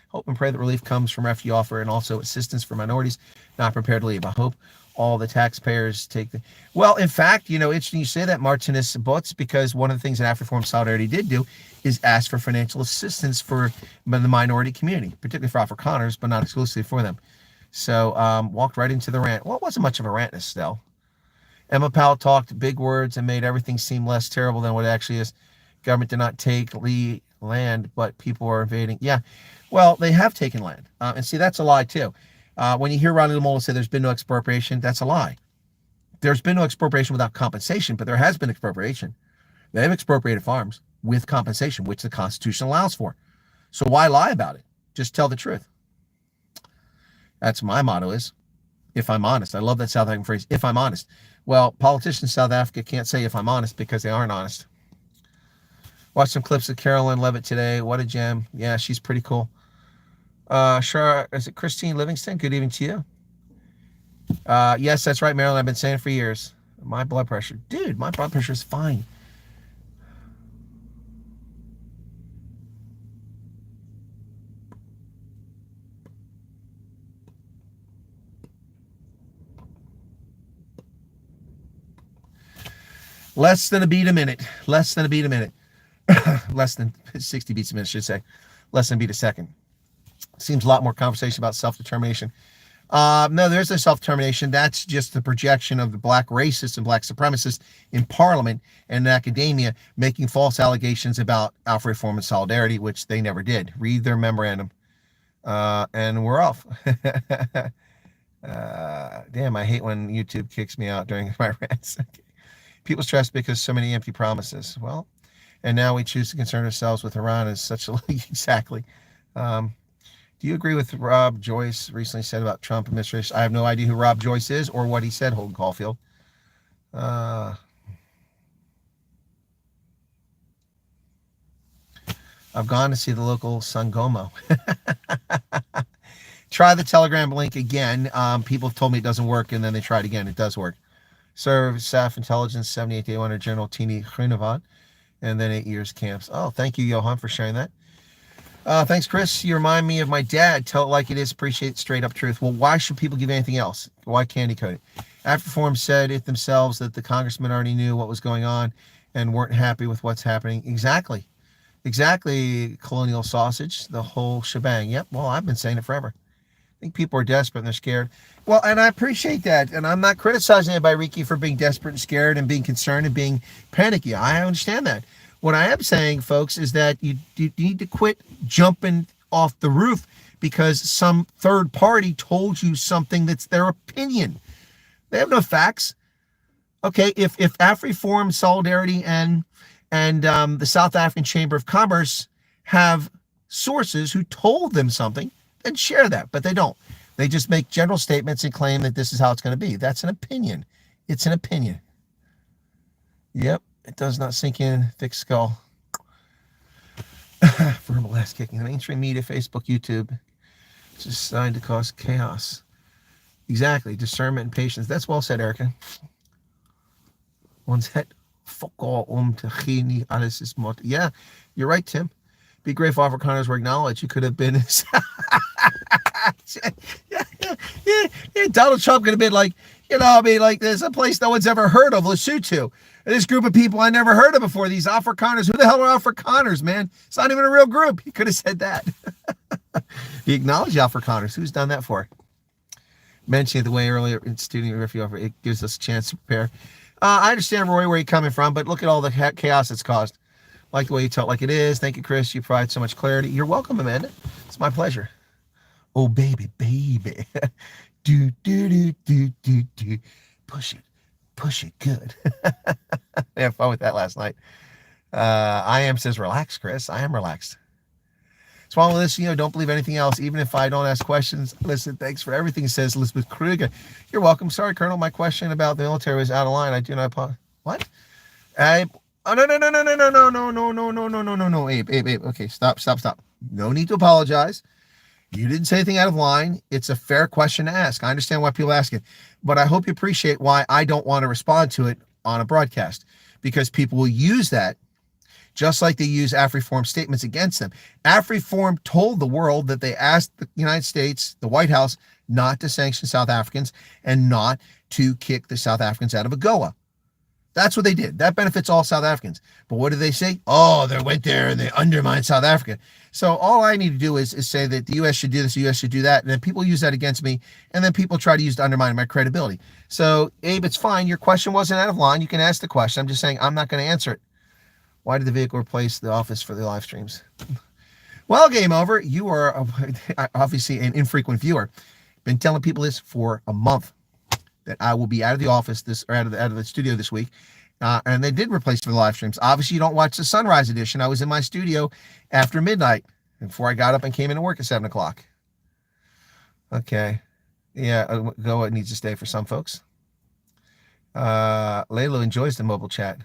Hope and pray that relief comes from refugee offer and also assistance for minorities not prepared to leave. I hope all the taxpayers take the... Well, in fact, interesting you say that, Martinez Butts, because one of the things that Afroforum Solidarity did do is ask for financial assistance for the minority community, particularly for Afrikaners, but not exclusively for them. So walked right into the rant. Well, it wasn't much of a rant, Estelle. Emma Powell talked big words and made everything seem less terrible than what it actually is. Government did not take land, but people are invading. Yeah, well, they have taken land. And see, that's a lie, too. When you hear Ronnie Lamola say there's been no expropriation, that's a lie. There's been no expropriation without compensation, but there has been expropriation. They have expropriated farms with compensation, which the Constitution allows for. So why lie about it? Just tell the truth. That's my motto is, if I'm honest. I love that South African phrase, if I'm honest. Well, politicians in South Africa can't say if I'm honest because they aren't honest. Watched some clips of Carolyn Levitt today. What a gem. Yeah, she's pretty cool. Sure, is it Christine Livingston? Good evening to you. Yes, that's right, Marilyn. I've been saying it for years. My blood pressure. Dude, my blood pressure is fine. Less than a beat a minute. Less than a beat a minute. Less than 60 beats a minute, I should say. Less than a beat a second. Seems a lot more conversation about self-determination. No, there's no self-determination. That's just the projection of the black racists and black supremacists in Parliament and in academia making false allegations about Alpha Reform and Solidarity, which they never did. Read their memorandum. And we're off. Damn, I hate when YouTube kicks me out during my rants. People stress because so many empty promises. Well, and now we choose to concern ourselves with Iran as such a exactly. Do you agree with Rob Joyce recently said about Trump administration? I have no idea who Rob Joyce is or what he said, Holden Caulfield. I've gone to see the local Sangoma. Try the Telegram link again. People have told me it doesn't work, and then they tried again. It does work. Serve SAF Intelligence 78 Day 100 General Tini Groenewald, and then 8 years camps. Oh, thank you, Johan, for sharing that. Thanks, Chris. You remind me of my dad. Tell it like it is. Appreciate straight up truth. Well, why should people give anything else? Why candy coat it? Afterform said it themselves that the congressman already knew what was going on and weren't happy with what's happening. Exactly. Exactly, colonial sausage, the whole shebang. Yep, well, I've been saying it forever. I think people are desperate and they're scared. Well, and I appreciate that. And I'm not criticizing anybody, Ricky, for being desperate and scared and being concerned and being panicky. I understand that. What I am saying, folks, is that you need to quit jumping off the roof because some third party told you something that's their opinion. They have no facts. Okay, if AfriForum, Solidarity, and the South African Chamber of Commerce have sources who told them something, then share that. But they don't. They just make general statements and claim that this is how it's going to be. That's an opinion. It's an opinion. Yep. It does not sink in. Thick skull. Verbal ass kicking. The mainstream media, Facebook, YouTube. It's just designed to cause chaos. Exactly. Discernment and patience. That's well said, Erica. One's head. Fuck all to genie. Alles is mot. Yeah, you're right, Tim. Be grateful Afrikaners were acknowledged. You could have been. Yeah. Donald Trump could have been like, like there's a place no one's ever heard of, Lesotho. This group of people I never heard of before, these Afrikaners. Who the hell are Afrikaners, man? It's not even a real group. He could have said that. He acknowledged Afrikaners. Who's done that for? mentioning it the way earlier in student review offer, it gives us a chance to prepare. I understand, Roy, where you're coming from, but look at all the chaos it's caused. Like the way you tell it like it is. Thank you, Chris. You provide so much clarity. You're welcome, Amanda. It's my pleasure. Oh, baby. do, do, do, do, do, do. Push it good. I had fun with that last night. I am says, relax, Chris. I am relaxed. It's wrong with this, don't believe anything else, even if I don't ask questions. Listen, thanks for everything, says Elizabeth Kruger. You're welcome. Sorry, Colonel. My question about the military was out of line. I do not apologize. What? Oh, no. Abe. Okay, stop. No need to apologize. You didn't say anything out of line. It's a fair question to ask. I understand why people ask it, but I hope you appreciate why I don't want to respond to it on a broadcast, because people will use that just like they use AfriForum statements against them. AfriForum told the world that they asked the United States, the White House, not to sanction South Africans and not to kick the South Africans out of AGOA. That's what they did. That benefits all South Africans. But what did they say? Oh, they went there and they undermined South Africa. So all I need to do is say that the U.S. should do this, the U.S. should do that, and then people use that against me, and then people try to use it to undermine my credibility. So, Abe, it's fine. Your question wasn't out of line. You can ask the question. I'm just saying I'm not going to answer it. Why did the vehicle replace the office for the live streams? Well, game over. You are obviously an infrequent viewer. Been telling people this for a month, that I will be out of the office out of the studio this week. And they did replace it for the live streams. Obviously, you don't watch the Sunrise edition. I was in my studio after midnight before I got up and came into work at 7 o'clock. Okay. Yeah, Goa needs to stay for some folks. Layla enjoys the mobile chat.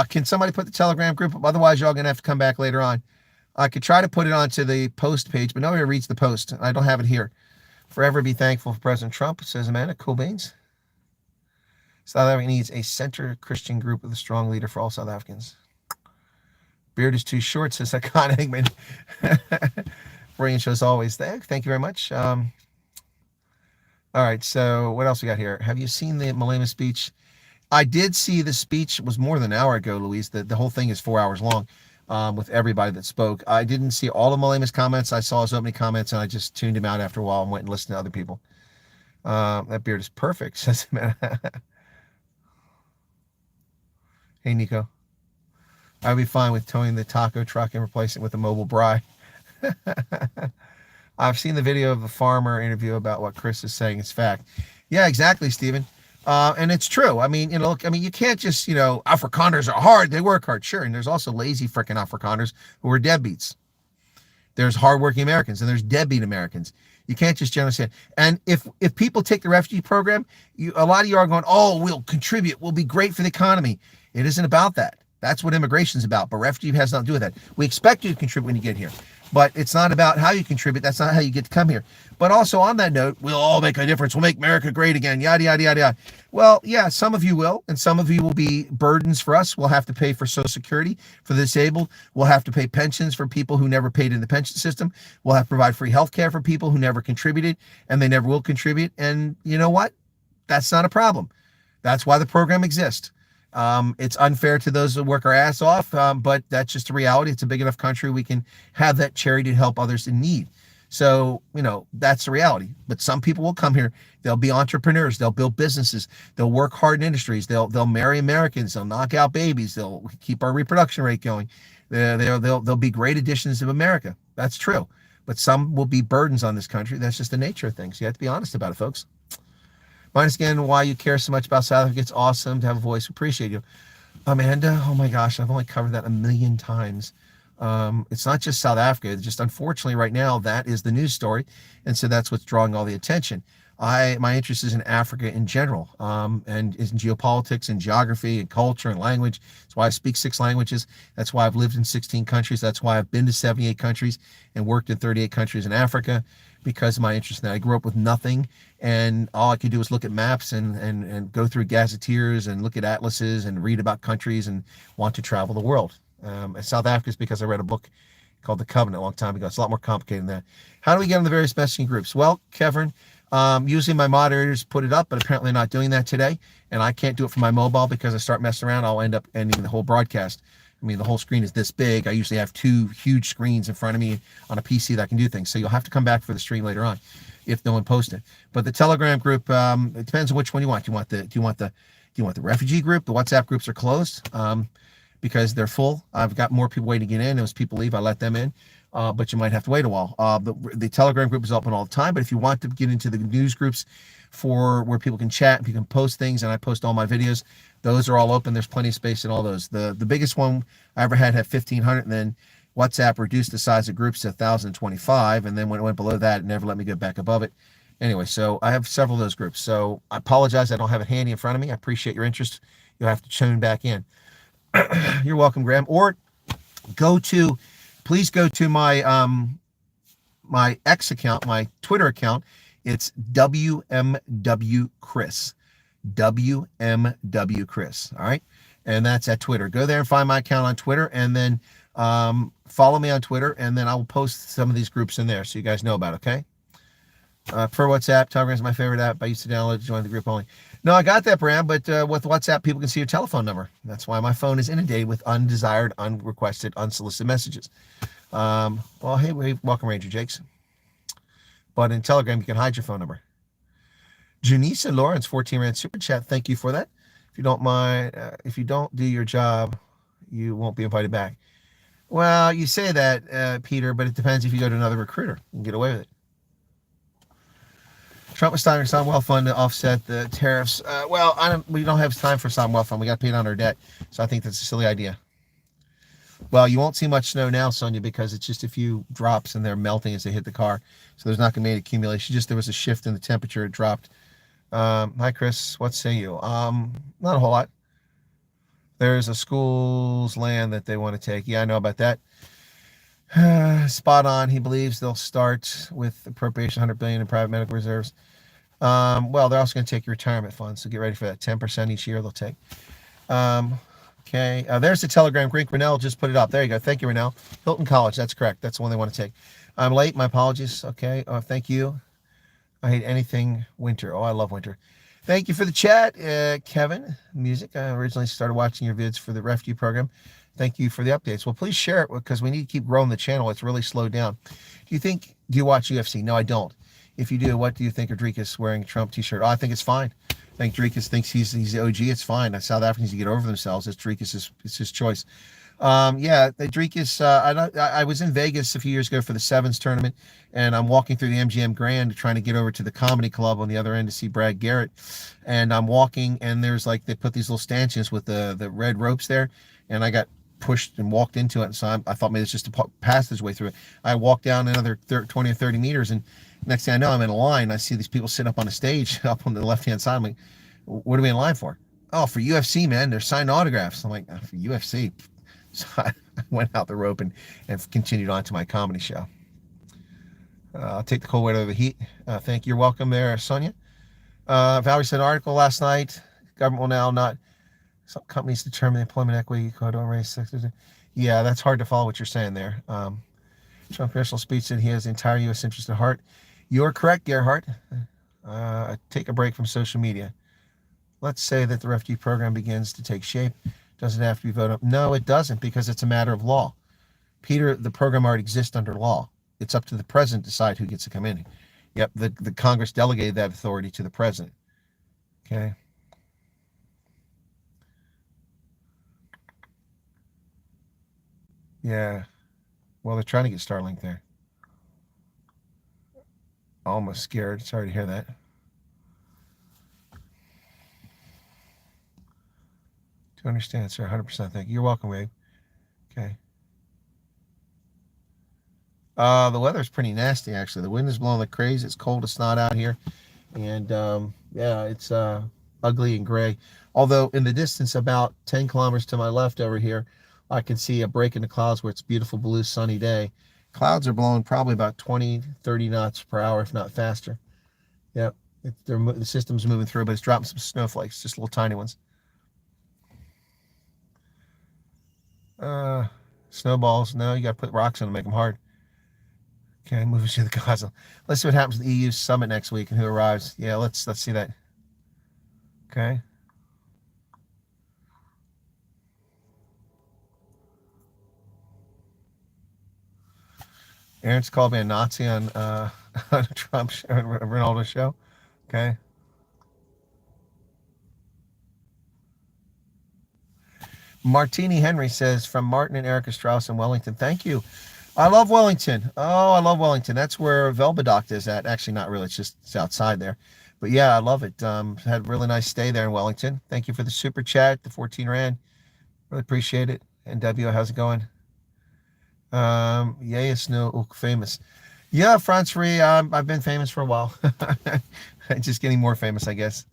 Can somebody put the Telegram group up? Otherwise, y'all going to have to come back later on. I could try to put it onto the post page, but nobody reads the post. I don't have it here. Forever be thankful for President Trump, says Amanda. Cool beans. South Africa needs a center Christian group with a strong leader for all South Africans. Beard is too short, says Icon Eggman. Brilliant show as always. Thank you very much. All right, so what else we got here? Have you seen the Malema speech? I did see the speech. It was more than an hour ago, Luis. The whole thing is 4 hours long with everybody that spoke. I didn't see all of Malema's comments. I saw his opening comments, and I just tuned him out after a while and went and listened to other people. That beard is perfect, says man. Hey, Nico. I'd be fine with towing the taco truck and replacing it with a mobile bri. I've seen the video of the farmer interview about what Chris is saying. It's fact. Yeah, exactly, Stephen. And it's true. I mean, look, you can't just, Afrikaners are hard. They work hard. Sure. And there's also lazy freaking Afrikaners who are deadbeats. There's hardworking Americans and there's deadbeat Americans. You can't just generally say it. And if people take the refugee program, a lot of you are going, oh, we'll contribute. We'll be great for the economy. It isn't about that. That's what immigration is about. But refugee has nothing to do with that. We expect you to contribute when you get here. But it's not about how you contribute. That's not how you get to come here. But also on that note, we'll all make a difference. We'll make America great again. Yada, yada, yada, yada. Well, yeah, some of you will. And some of you will be burdens for us. We'll have to pay for Social Security for the disabled. We'll have to pay pensions for people who never paid in the pension system. We'll have to provide free health care for people who never contributed. And they never will contribute. And you know what? That's not a problem. That's why the program exists. It's unfair to those that work our ass off, but that's just a reality. It's a big enough country. We can have that charity to help others in need. So, that's the reality. But some people will come here. They'll be entrepreneurs. They'll build businesses. They'll work hard in industries. They'll marry Americans. They'll knock out babies. They'll keep our reproduction rate going. They'll be great additions to America. That's true. But some will be burdens on this country. That's just the nature of things. You have to be honest about it, folks. Minus again why you care so much about South Africa. It's awesome to have a voice. Appreciate you. Amanda, oh my gosh, I've only covered that 1,000,000 times. It's not just South Africa. It's just unfortunately right now that is the news story. And so that's what's drawing all the attention. My interest is in Africa in general, and is in geopolitics and geography and culture and language. That's why I speak 6 languages. That's why I've lived in 16 countries. That's why I've been to 78 countries and worked in 38 countries in Africa, because of my interest in that. I grew up with nothing, and all I could do was look at maps and go through gazetteers and look at atlases and read about countries and want to travel the world. South Africa is because I read a book called The Covenant a long time ago. It's a lot more complicated than that. How do we get on the various messaging groups? Well, Kevin, usually my moderators put it up, but apparently not doing that today, and I can't do it from my mobile because I start messing around. I'll end up ending the whole broadcast. I mean, the whole screen is this big. I usually have 2 huge screens in front of me on a PC that can do things. So you'll have to come back for the stream later on. if no one posted. But the Telegram group, it depends on which one you want. Do you want the refugee group? The WhatsApp groups are closed because they're full. I've got more people waiting to get in. As people leave, I let them in. But you might have to wait a while. The Telegram group is open all the time. But if you want to get into the news groups for where people can chat, you can post things, and I post all my videos, those are all open. There's plenty of space in all those. The biggest one I ever had 1,500, and then WhatsApp reduced the size of groups to 1,025, and then when it went below that, it never let me get back above it. Anyway, so I have several of those groups. So I apologize I don't have it handy in front of me. I appreciate your interest. You'll have to tune back in. You're welcome, Graham. Or please go to my my X account, my Twitter account. It's WMW Chris. WMW Chris. All right. And that's at Twitter. Go there and find my account on Twitter, and then follow me on Twitter, and then I will post some of these groups in there so you guys know about it, okay? For WhatsApp, Telegram is my favorite app. I used to download to join the group only. No, I got that, Bram, but with WhatsApp, people can see your telephone number. That's why my phone is inundated with undesired, unrequested, unsolicited messages. Well, hey, welcome, Ranger Jakes. But in Telegram, you can hide your phone number. Janisa Lawrence, 14 Rand Super Chat. Thank you for that. If you don't mind, if you don't do your job, you won't be invited back. Well, you say that, Peter, but it depends if you go to another recruiter and get away with it. Trump is starting a sovereign wealth fund to offset the tariffs. We don't have time for sovereign wealth fund. We got to pay down our debt. So I think that's a silly idea. Well, you won't see much snow now, Sonia, because it's just a few drops and they're melting as they hit the car. So there's not going to be any accumulation. Just there was a shift in the temperature. It dropped. Hi, Chris. What say you? Not a whole lot. There's a school's land that they want to take. Yeah, I know about that. Spot on. He believes they'll start with appropriation 100 billion in private medical reserves. Well, they're also going to take your retirement funds, so get ready for that. 10% each year they'll take. Okay. There's the Telegram link. Renell just put it up. There you go. Thank you, Renell. Hilton College. That's correct. That's the one they want to take. I'm late. My apologies. Okay. Thank you. I hate anything winter. Oh, I love winter. Thank you for the chat, Kevin. Music. I originally started watching your vids for the refugee program. Thank you for the updates. Well, please share it because we need to keep growing the channel. It's really slowed down. Do you watch UFC? No, I don't. If you do, what do you think of Dreekus wearing a Trump t-shirt? Oh, I think it's fine. I think Dreekus thinks he's the OG. It's fine. South Africans, you get over themselves. It's Dreekus. It's his choice. Yeah, the Dreekus, I was in Vegas a few years ago for the Sevens tournament, and I'm walking through the MGM Grand trying to get over to the comedy club on the other end to see Brad Garrett. And I'm walking, and there's like, they put these little stanchions with the red ropes there, and I got pushed and walked into it. And so I thought maybe it's just a passageway through it. I walked down another 20 or 30 meters, and next thing I know, I'm in a line. I see these people sitting up on a stage up on the left-hand side. I'm like, what are we in line for? Oh, for UFC, man. They're signed autographs. I'm like, for UFC. So I went out the rope and continued on to my comedy show. I'll take the cold weight over the heat. Thank you. You're welcome there, Sonia. Valerie said, article last night, government will now not, some companies determine the employment equity code on race. Yeah, that's hard to follow what you're saying there. Trump personal speech said he has the entire U.S. interest at heart. You're correct, Gerhardt. Take a break from social media. Let's say that the refugee program begins to take shape. Doesn't have to be voted on. No, it doesn't, because it's a matter of law. Peter, the program already exists under law. It's up to the president to decide who gets to come in. Yep, the Congress delegated that authority to the president. Okay. Yeah. Well, they're trying to get Starlink there. Almost scared. Sorry to hear that. To understand, sir. 100%. Thank you. You're welcome, Wade. Okay. The weather's pretty nasty, actually. The wind is blowing like crazy. It's cold as snot out here. And, yeah, it's ugly and gray. Although in the distance, about 10 kilometers to my left over here, I can see a break in the clouds where it's a beautiful blue sunny day. Clouds are blowing probably about 20, 30 knots per hour, if not faster. Yep. The system's moving through, but it's dropping some snowflakes, just little tiny ones. Snowballs. No, you got to put rocks in to make them hard. Okay, moving to the Gaza. Let's see what happens at the EU summit next week and who arrives. Yeah, let's see that. Okay. Aaron's called me a Nazi on on a Trump show, Ronaldo show. Okay. Martini Henry says, from Martin and Erica Strauss in Wellington. Thank you. I love Wellington. Oh, I love Wellington. That's where Velbedoct is at. Actually, not really. It's outside there. But yeah, I love it. Had a really nice stay there in Wellington. Thank you for the super chat, the 14 Rand. Really appreciate it. NW, how's it going? Yeah, it's no famous. Yeah, France Free. I've been famous for a while. Just getting more famous, I guess.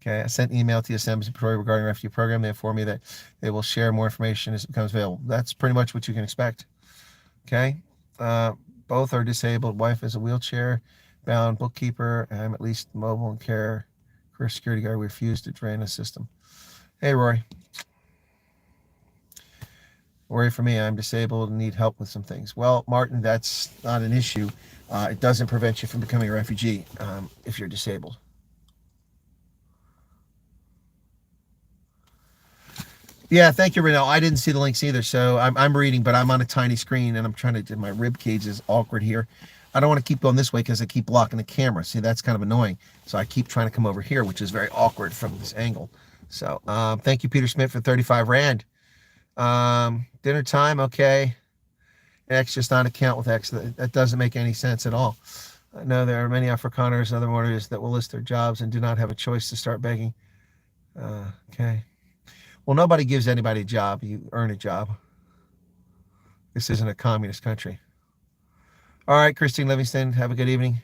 Okay, I sent an email to the Assembly regarding the refugee program. They informed me that they will share more information as it becomes available. That's pretty much what you can expect. Okay, both are disabled. Wife is a wheelchair-bound bookkeeper. I'm at least mobile and care. Career security guard. We refuse to drain the system. Hey, Roy. Worry for me. I'm disabled and need help with some things. Well, Martin, that's not an issue. It doesn't prevent you from becoming a refugee if you're disabled. Yeah, thank you, Renell. I didn't see the links either, so I'm reading, but I'm on a tiny screen, and I'm trying to do my rib cage is awkward here. I don't want to keep going this way because I keep blocking the camera. See, that's kind of annoying. So I keep trying to come over here, which is very awkward from this angle. So thank you, Peter Smith, for 35 Rand. Dinner time, okay. X just on account with X. That doesn't make any sense at all. I know there are many Afrikaners and other minorities that will list their jobs and do not have a choice to start begging. Okay. Well, nobody gives anybody a job. You earn a job. This isn't a communist country. All right, Christine Livingston, have a good evening.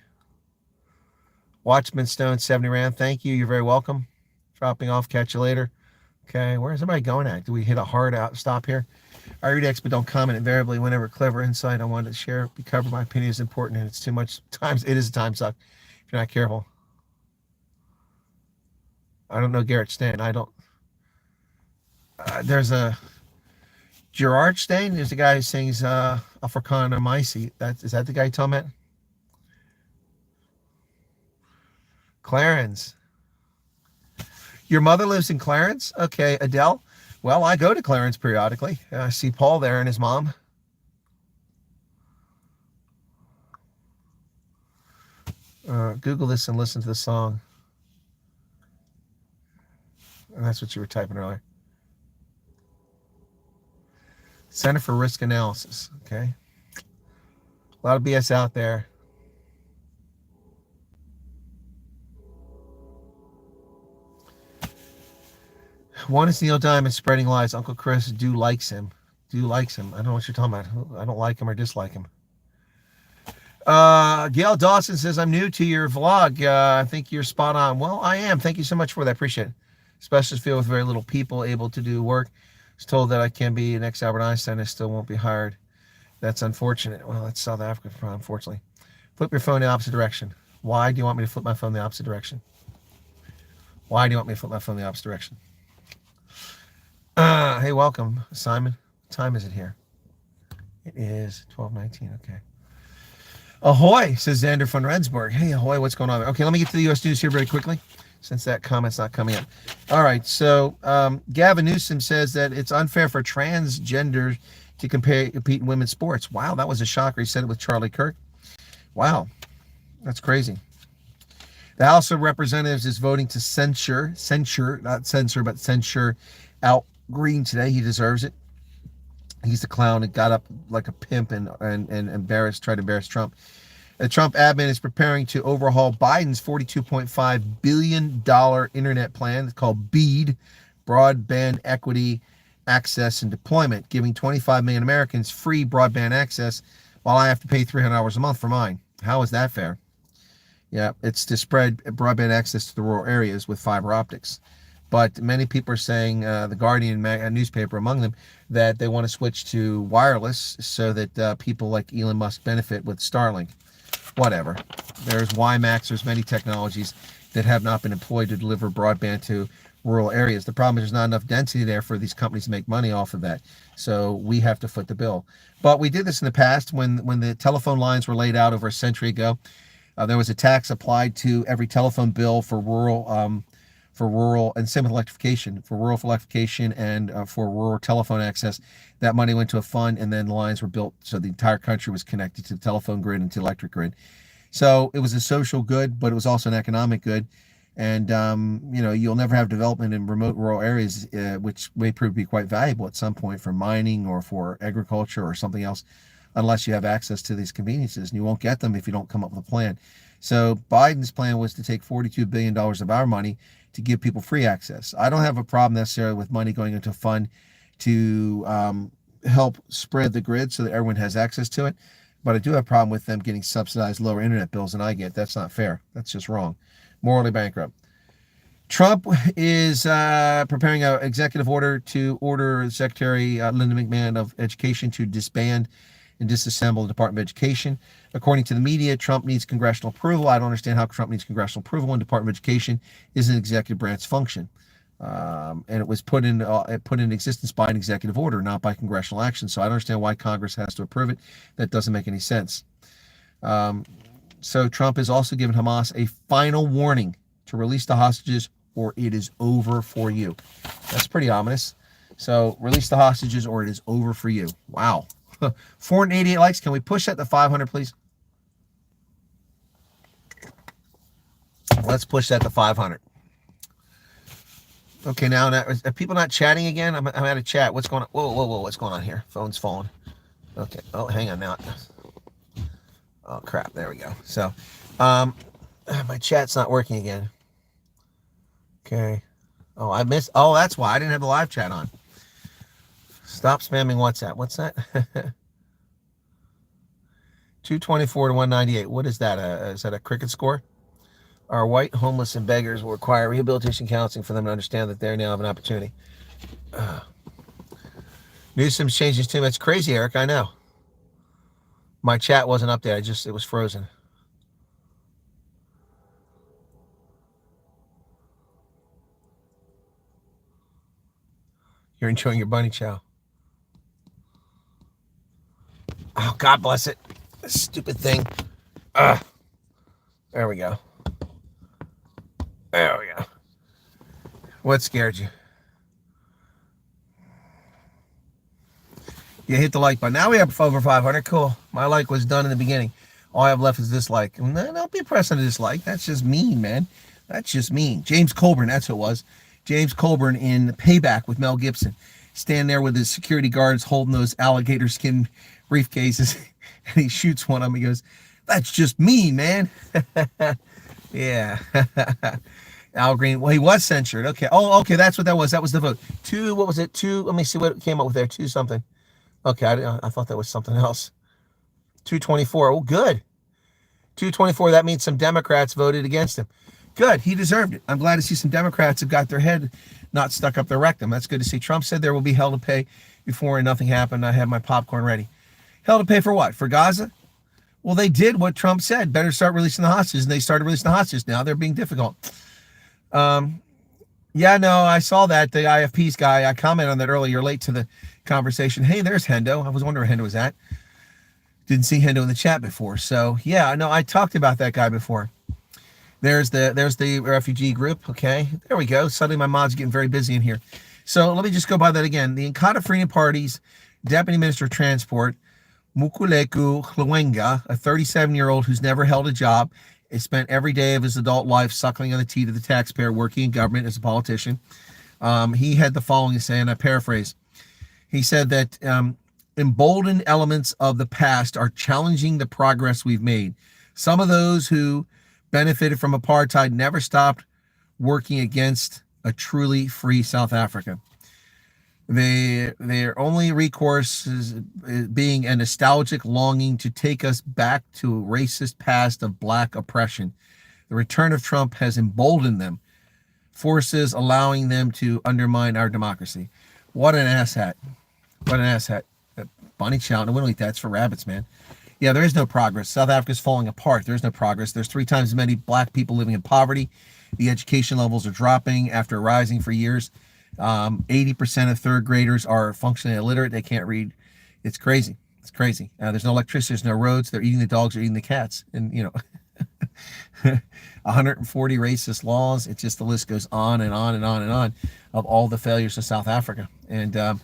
Watchman Stone, 70 Rand. Thank you. You're very welcome. Dropping off. Catch you later. Okay, where's everybody going at? Do we hit a hard out stop here? I read X, but don't comment invariably. Whenever clever insight I wanted to share, be covered. My opinion is important, and it's too much times. It is a time suck if you're not careful. I don't know Garrett Stan. I don't. There's a Gerard Stain. There's a guy who sings Afrikaner Meisie. Is that the guy you're talking about? Clarence. Your mother lives in Clarence? Okay, Adele. Well, I go to Clarence periodically. I see Paul there and his mom. Google this and listen to the song. And that's what you were typing earlier. Center for Risk Analysis. Okay. A lot of BS out there. One is Neil Diamond spreading lies. Uncle Chris likes him. Likes him. I don't know what you're talking about. I don't like him or dislike him. Gail Dawson says, I'm new to your vlog. I think you're spot on. Well, I am. Thank you so much for that. Appreciate it. Especially feel with very little people able to do work. I was told that I can be an ex-Albert Einstein. I still won't be hired. That's unfortunate. Well, that's South Africa, unfortunately. Flip your phone the opposite direction. Why do you want me to flip my phone the opposite direction? Why do you want me to flip my phone the opposite direction? Hey, welcome, Simon. What time is it here? It is 12:19. Okay. Ahoy, says Xander von Rensburg. Hey, ahoy, what's going on? Okay, let me get to the U.S. news here very quickly, since that comment's not coming up. All right, so Gavin Newsom says that it's unfair for transgenders to compete in women's sports. Wow, that was a shocker. He said it with Charlie Kirk. Wow, that's crazy. The House of Representatives is voting to censure, not censor, but censure Al Green today. He deserves it. He's the clown that got up like a pimp and tried to embarrass Trump. The Trump admin is preparing to overhaul Biden's $42.5 billion internet plan. It's called BEAD, Broadband Equity Access and Deployment, giving 25 million Americans free broadband access while I have to pay $300 a month for mine. How is that fair? Yeah, it's to spread broadband access to the rural areas with fiber optics. But many people are saying, the Guardian newspaper among them, that they want to switch to wireless so that people like Elon Musk benefit with Starlink. Whatever. There's WiMAX. There's many technologies that have not been employed to deliver broadband to rural areas. The problem is there's not enough density there for these companies to make money off of that. So we have to foot the bill. But we did this in the past when the telephone lines were laid out over a century ago. There was a tax applied to every telephone bill for rural and same with electrification, for rural electrification and for rural telephone access. That money went to a fund, and then lines were built so the entire country was connected to the telephone grid and to the electric grid. So it was a social good, but it was also an economic good. And, you'll never have development in remote rural areas, which may prove to be quite valuable at some point for mining or for agriculture or something else, unless you have access to these conveniences. And you won't get them if you don't come up with a plan. So Biden's plan was to take $42 billion of our money to give people free access. I don't have a problem necessarily with money going into a fund to help spread the grid so that everyone has access to it. But I do have a problem with them getting subsidized lower internet bills than I get. That's not fair. That's just wrong. Morally bankrupt. Trump is preparing an executive order to order Secretary Linda McMahon of Education to disband and disassemble the Department of Education. According to the media, Trump needs congressional approval. I don't understand how Trump needs congressional approval when Department of Education is an executive branch function. And it was put in existence by an executive order, not by congressional action. So I don't understand why Congress has to approve it. That doesn't make any sense. So Trump has also given Hamas a final warning to release the hostages or it is over for you. That's pretty ominous. So release the hostages or it is over for you. Wow. 488 likes. Can we push that to 500, please? Let's push that to 500. Okay, now are people not chatting again? I'm out of chat. What's going on? Whoa. What's going on here? Phone's falling. Okay. Oh, hang on now. Oh, crap. There we go. So, my chat's not working again. Okay. Oh, I missed. Oh, that's why I didn't have the live chat on. Stop spamming WhatsApp. What's that? 224 to 198. What is that? Is that a cricket score? Our white, homeless, and beggars will require rehabilitation counseling for them to understand that they now have an opportunity. Newsom's changing his tune. That's crazy, Eric. I know. My chat wasn't up there. It was frozen. You're enjoying your bunny chow. Oh, God bless it. This stupid thing. There we go. There we go. What scared you? You hit the like button. Now we have over 500. Cool. My like was done in the beginning. All I have left is dislike. Don't be pressing a dislike. That's just mean, man. That's just mean. James Colburn, that's who it was. James Colburn in Payback with Mel Gibson. Stand there with his security guards holding those alligator skin briefcases. And he shoots one of them. He goes, that's just mean, man. Yeah. Al Green. Well, he was censured. Okay. Oh, okay. That's what that was. That was the vote. What was it? Let me see what it came up with there. 2 something. Okay. I thought that was something else. 224. Oh, good. 224. That means some Democrats voted against him. Good. He deserved it. I'm glad to see some Democrats have got their head not stuck up their rectum. That's good to see. Trump said there will be hell to pay before and nothing happened. I have my popcorn ready. Hell to pay for what? For Gaza? Well, they did what Trump said. Better start releasing the hostages. And they started releasing the hostages. Now they're being difficult. Yeah, no, I saw that. The IFP's guy, I commented on that earlier. You're late to the conversation. Hey, there's Hendo. I was wondering where Hendo was at. Didn't see Hendo in the chat before. So, yeah, no, I talked about that guy before. There's the refugee group. Okay, there we go. Suddenly my mods are getting very busy in here. So let me just go by that again. The Inkatha Freedom Party's Deputy Minister of Transport, Mukuleku Hlwenga, a 37-year-old who's never held a job, has spent every day of his adult life suckling on the teat of the taxpayer, working in government as a politician. He had the following to say, and I paraphrase. He said that emboldened elements of the past are challenging the progress we've made. Some of those who benefited from apartheid never stopped working against a truly free South Africa. Their only recourse is being a nostalgic longing to take us back to a racist past of black oppression. The return of Trump has emboldened them, forces allowing them to undermine our democracy. What an asshat. What an asshat. Bonnie Chow, no, we don't eat that. It's for rabbits, man. Yeah, there is no progress. South Africa's falling apart. There's no progress. There's 3 times as many black people living in poverty. The education levels are dropping after rising for years. 80% of 3rd graders are functionally illiterate. They can't read. It's crazy. It's crazy. There's no electricity. There's no roads. They're eating the dogs. They're eating the cats. And, 140 racist laws. It's just the list goes on and on and on and on of all the failures of South Africa. And the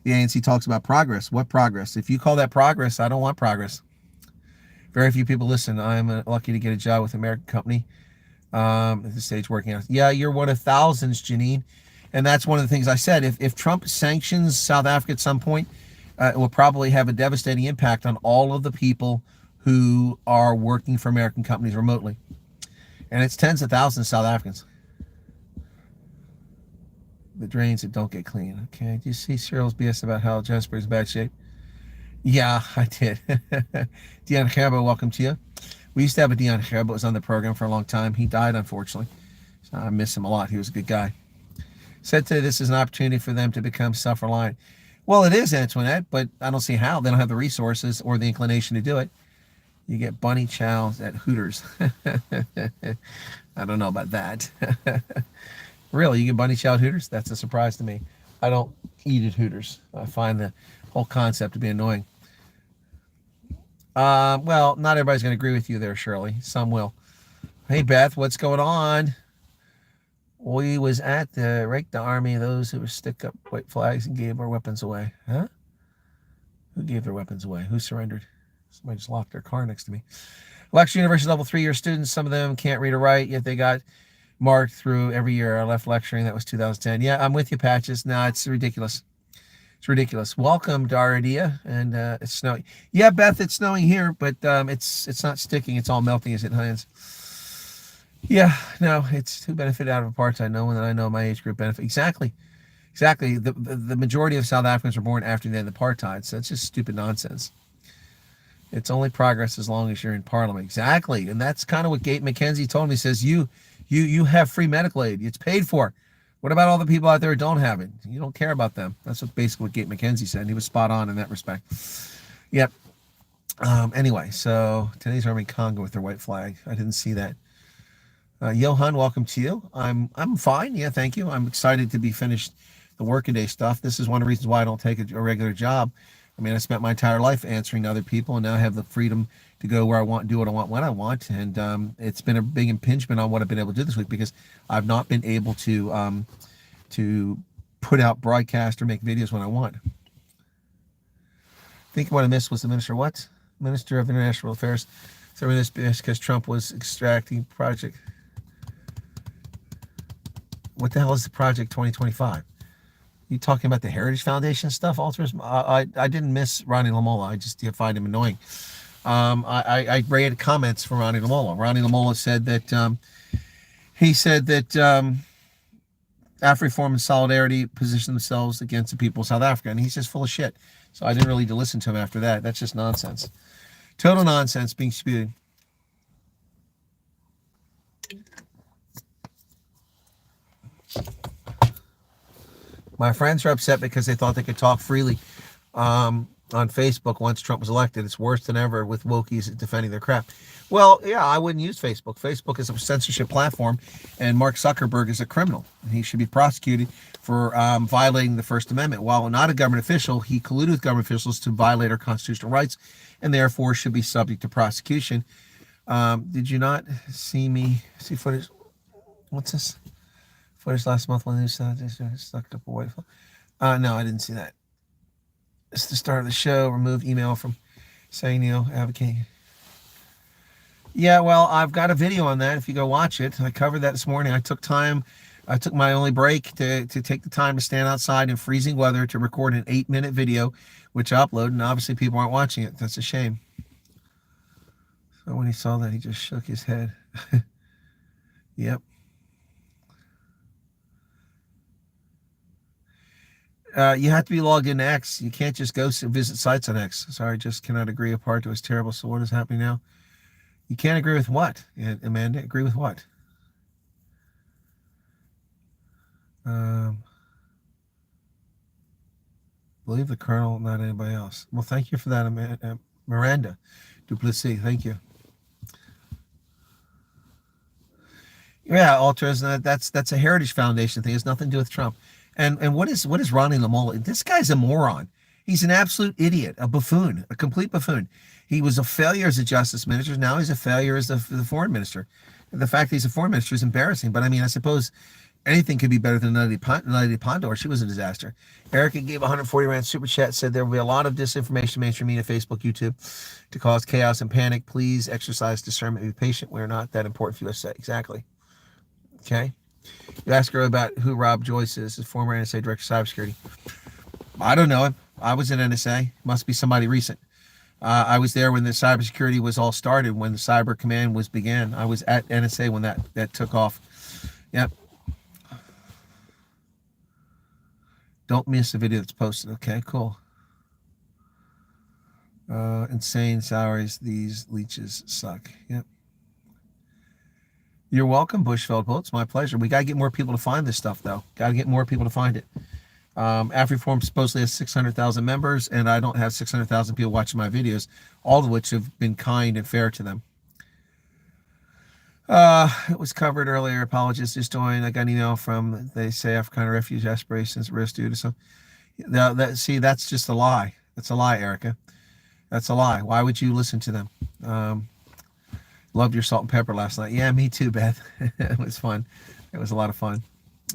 ANC talks about progress. What progress? If you call that progress, I don't want progress. Very few people listen. I'm lucky to get a job with an American company at this stage working on it. Yeah, you're one of thousands, Janine. And that's one of the things I said. If Trump sanctions South Africa at some point, it will probably have a devastating impact on all of the people who are working for American companies remotely. And it's tens of thousands of South Africans. The drains that don't get clean. Okay, do you see Cyril's BS about how Johannesburg's in bad shape? Yeah, I did. Dion Gerbo, welcome to you. We used to have a Dion Gerbo, was on the program for a long time. He died, unfortunately. So I miss him a lot. He was a good guy. Said today this is an opportunity for them to become self-reliant. Well, it is, Antoinette, but I don't see how. They don't have the resources or the inclination to do it. You get bunny chow at Hooters. I don't know about that. Really, you get bunny chow at Hooters? That's a surprise to me. I don't eat at Hooters. I find the whole concept to be annoying. Well, not everybody's going to agree with you there, Shirley. Some will. Hey, Beth, what's going on? We was at the rake the army, those who stick up white flags and gave our weapons away. Huh? Who gave their weapons away? Who surrendered? Somebody just locked their car next to me. Lecture University level 3-year students. Some of them can't read or write, yet they got marked through every year. I left lecturing. That was 2010. Yeah, I'm with you, Patches. No, it's ridiculous. It's ridiculous. Welcome, Daradia. And it's snowing. Yeah, Beth, it's snowing here, but it's not sticking. It's all melting as it lands. Yeah, no, it's who benefited out of apartheid. No one that I know my age group benefit. Exactly. The majority of South Africans were born after the end of apartheid, so it's just stupid nonsense. It's only progress as long as you're in Parliament. Exactly, and that's kind of what McKenzie told me. He says you have free medical aid. It's paid for. What about all the people out there who don't have it? You don't care about them. That's basically what McKenzie said. And he was spot on in that respect. Yep. Anyway, so today's Army Congo with their white flag. I didn't see that. Johan, welcome to you. I'm fine. Yeah, thank you. I'm excited to be finished the workaday stuff. This is one of the reasons why I don't take a regular job. I mean, I spent my entire life answering to other people, and now I have the freedom to go where I want, do what I want, when I want. And it's been a big impingement on what I've been able to do this week because I've not been able to put out broadcast or make videos when I want. I think what I missed was the Minister what? Minister of International Affairs. So this because Trump was extracting project. What the hell is the Project 2025? You talking about the Heritage Foundation stuff, altruism? I didn't miss Ronnie Lamola. I just find him annoying. I read comments from Ronnie Lamola. Ronnie Lamola said that he said that AfriForum and Solidarity position themselves against the people of South Africa, and he's just full of shit. So I didn't really listen to him after that. That's just nonsense. Total nonsense being spewed. My friends are upset because they thought they could talk freely on Facebook once Trump was elected. It's worse than ever with wokies defending their crap. Well, yeah, I wouldn't use Facebook. Facebook is a censorship platform, and Mark Zuckerberg is a criminal. And he should be prosecuted for violating the First Amendment. While not a government official, he colluded with government officials to violate our constitutional rights, and therefore should be subject to prosecution. Did you not see footage? What's this? Footage last month when they stuck up a white phone. No, I didn't see that. It's the start of the show. Remove email from saying advocating. Yeah, well, I've got a video on that if you go watch it. I covered that this morning. I took my only break to take the time to stand outside in freezing weather to record an 8-minute video, which I uploaded, and obviously people aren't watching it. That's a shame. So when he saw that, he just shook his head. Yep. You have to be logged into X. You can't just go visit sites on X. Sorry, just cannot agree. Apartheid was terrible. So what is happening now? You can't agree with what, Amanda? Agree with what? Believe the colonel, not anybody else. Well, thank you for that, Miranda Duplessis. Thank you. Yeah, Ultras. That's a Heritage Foundation thing. It has nothing to do with Trump. And what is Ronnie Lamola? This guy's a moron. He's an absolute idiot, a buffoon, a complete buffoon. He was a failure as a justice minister. Now he's a failure as the foreign minister. The fact that he's a foreign minister is embarrassing. But I mean, I suppose Anything could be better than Nutty Pondor. She was a disaster. Erica gave 140 rand super chat, said there will be a lot of disinformation, mainstream media, Facebook, YouTube, to cause chaos and panic. Please exercise discernment. Be patient. We're not that important for USA. Exactly. Okay. You asked her about who Rob Joyce is, his former NSA director of cybersecurity. I don't know him. I was in NSA. Must be somebody recent. I was there when the cybersecurity was all started, when the cyber command began. I was at NSA when that took off. Yep. Don't miss the video that's posted. Okay, cool. Insane salaries. These leeches suck. Yep. You're welcome, Bushfeld. Well, it's my pleasure. We got to get more people to find this stuff, though. Got to get more people to find it. AfriForum supposedly has 600,000 members, and I don't have 600,000 people watching my videos, all of which have been kind and fair to them. It was covered earlier. Apologists just joined. I got an email from, they say, African refugee aspirations risk due to some. See, that's just a lie. That's a lie, Erica. That's a lie. Why would you listen to them? Loved your salt and pepper last night. Yeah, me too, Beth. It was fun. It was a lot of fun.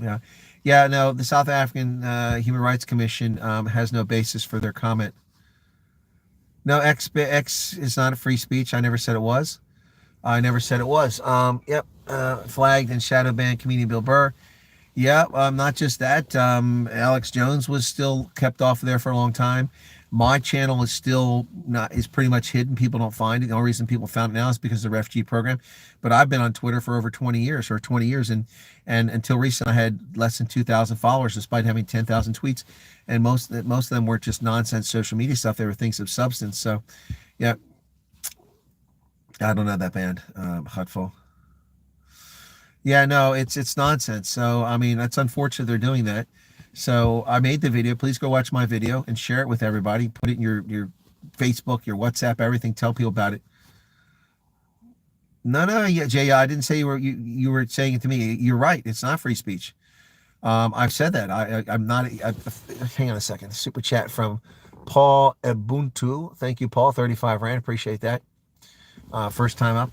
Yeah. Yeah, no, the South African Human Rights Commission has no basis for their comment. No, X is not a free speech. I never said it was. I never said it was. Yep. Flagged and shadow banned comedian Bill Burr. Yeah, not just that. Alex Jones was still kept off of there for a long time. My channel is still is pretty much hidden. People don't find it. The only reason people found it now is because of the refugee program. But I've been on Twitter for over 20 years, and until recent, I had less than 2,000 followers, despite having 10,000 tweets, and most of them were just nonsense social media stuff. They were things of substance. So, yeah, I don't know that band, Hutful. Yeah, no, it's nonsense. So, I mean, it's unfortunate they're doing that. So I made the video. Please go watch my video and share it with everybody. Put it in your Facebook, your WhatsApp, everything. Tell people about it. No, yeah, Jay, I didn't say you were saying it to me. You're right. It's not free speech. I've said that. I'm not. Hang on a second. Super chat from Paul Ubuntu. Thank you, Paul. 35 rand. Appreciate that. First time up.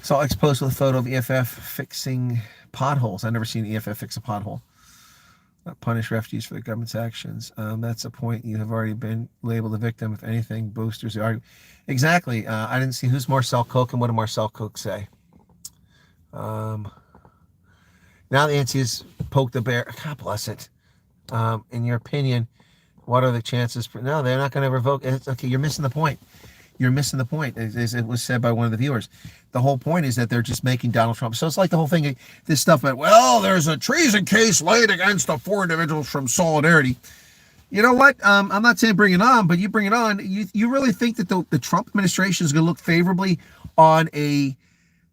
Salt Lake's post with a photo of EFF fixing potholes. I've never seen EFF fix a pothole. Punish refugees for the government's actions. That's a point. You have already been labeled a victim. If anything, boosters the argument. Exactly. I didn't see who's Marcel Cook and what did Marcel Cook say. Now the answer is poke the bear. God bless it. In your opinion, what are the chances? No, they're not going to revoke. Okay, you're missing the point. You're missing the point, as it was said by one of the viewers. The whole point is that they're just making Donald Trump. So it's like the whole thing, this stuff about, well, there's a treason case laid against the 4 individuals from Solidarity. You know what? I'm not saying bring it on, but you bring it on. You really think that the Trump administration is going to look favorably on a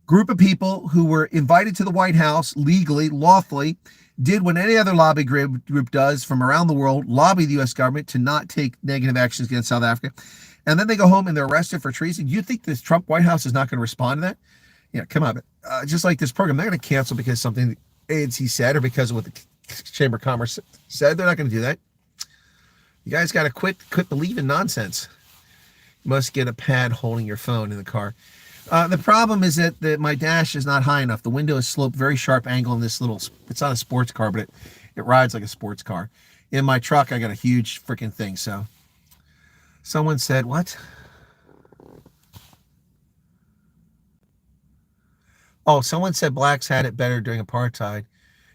group of people who were invited to the White House legally, lawfully, did what any other lobby group does from around the world, lobby the U.S. government to not take negative actions against South Africa. And then they go home and they're arrested for treason. You think this Trump White House is not going to respond to that? Yeah, come on. Just like this program, they're going to cancel because something the ANC said or because of what the Chamber of Commerce said. They're not going to do that. You guys got to quit believing nonsense. You must get a pad holding your phone in the car. The problem is that my dash is not high enough. The window is sloped, very sharp angle in this little, it's not a sports car, but it rides like a sports car. In my truck, I got a huge freaking thing, so. Someone said, what? Oh, someone said blacks had it better during apartheid.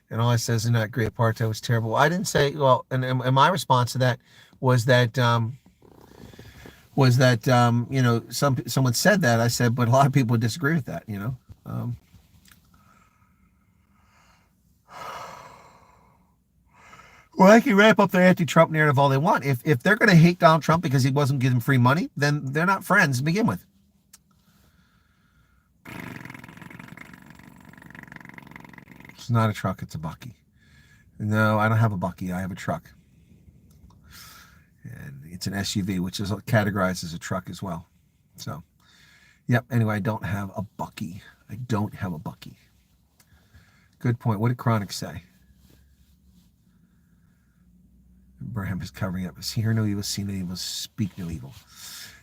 And all I said is not agree. Apartheid was terrible. I didn't say, well, and my response to that was that, you know, someone said that. I said, but a lot of people would disagree with that, you know. Well, they can ramp up their anti-Trump narrative all they want. If they're going to hate Donald Trump because he wasn't giving them free money, then they're not friends to begin with. It's not a truck, it's a Bucky. No, I don't have a Bucky. I have a truck. And it's an SUV, which is categorized as a truck as well. So, yep. Anyway, I don't have a Bucky. I don't have a Bucky. Good point. What did Chronic say? Abraham is covering up. Hear no evil, see no evil, speak no evil.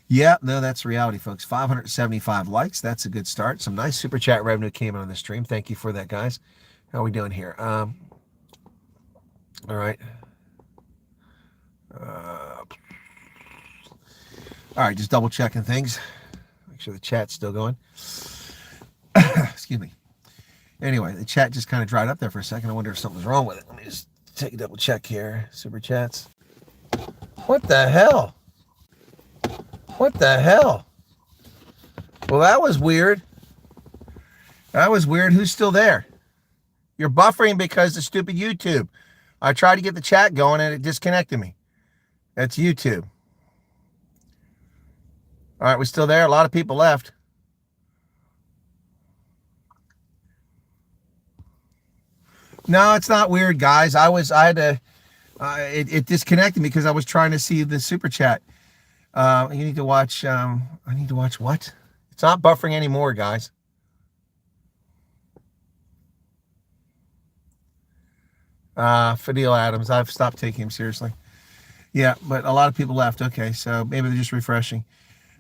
Yeah, no, that's reality, folks. 575 likes. That's a good start. Some nice super chat revenue came in on the stream. Thank you for that, guys. How are we doing here? All right. All right, just double checking things. Make sure the chat's still going. Excuse me. Anyway, the chat just kind of dried up there for a second. I wonder if something's wrong with it. Let me just take a double check here. Super chats. What the hell? What the hell? Well, that was weird. That was weird. Who's still there? You're buffering because of stupid YouTube. I tried to get the chat going and it disconnected me. That's YouTube. All right, we still there? A lot of people left. No, it's not weird, guys. It disconnected me because I was trying to see the super chat. You need to watch, I need to watch what? It's not buffering anymore, guys. Fadil Adams, I've stopped taking him seriously. Yeah, but a lot of people left. Okay, so maybe they're just refreshing.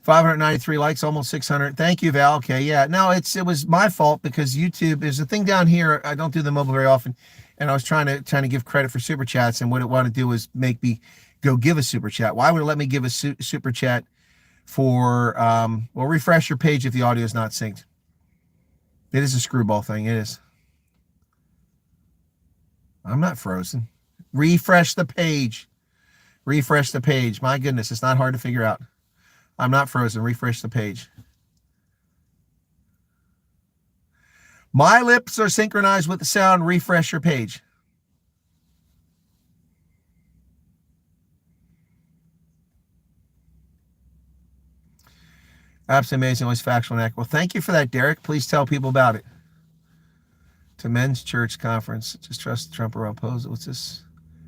593 likes, almost 600. Thank you, Val. Okay, yeah. No, it was my fault because YouTube is a thing down here. I don't do the mobile very often, and I was trying to give credit for super chats, and what it wanted to do was make me go give a super chat. Why would it let me give a super chat for well, refresh your page if the audio is not synced? It is a screwball thing. It is. I'm not frozen. Refresh the page. Refresh the page. My goodness, it's not hard to figure out. I'm not frozen. Refresh the page. My lips are synchronized with the sound. Refresh your page. Absolutely amazing. Always factual and accurate. Well, thank you for that, Derek. Please tell people about it. To Men's Church Conference. Just trust Trump or oppose it. What's this?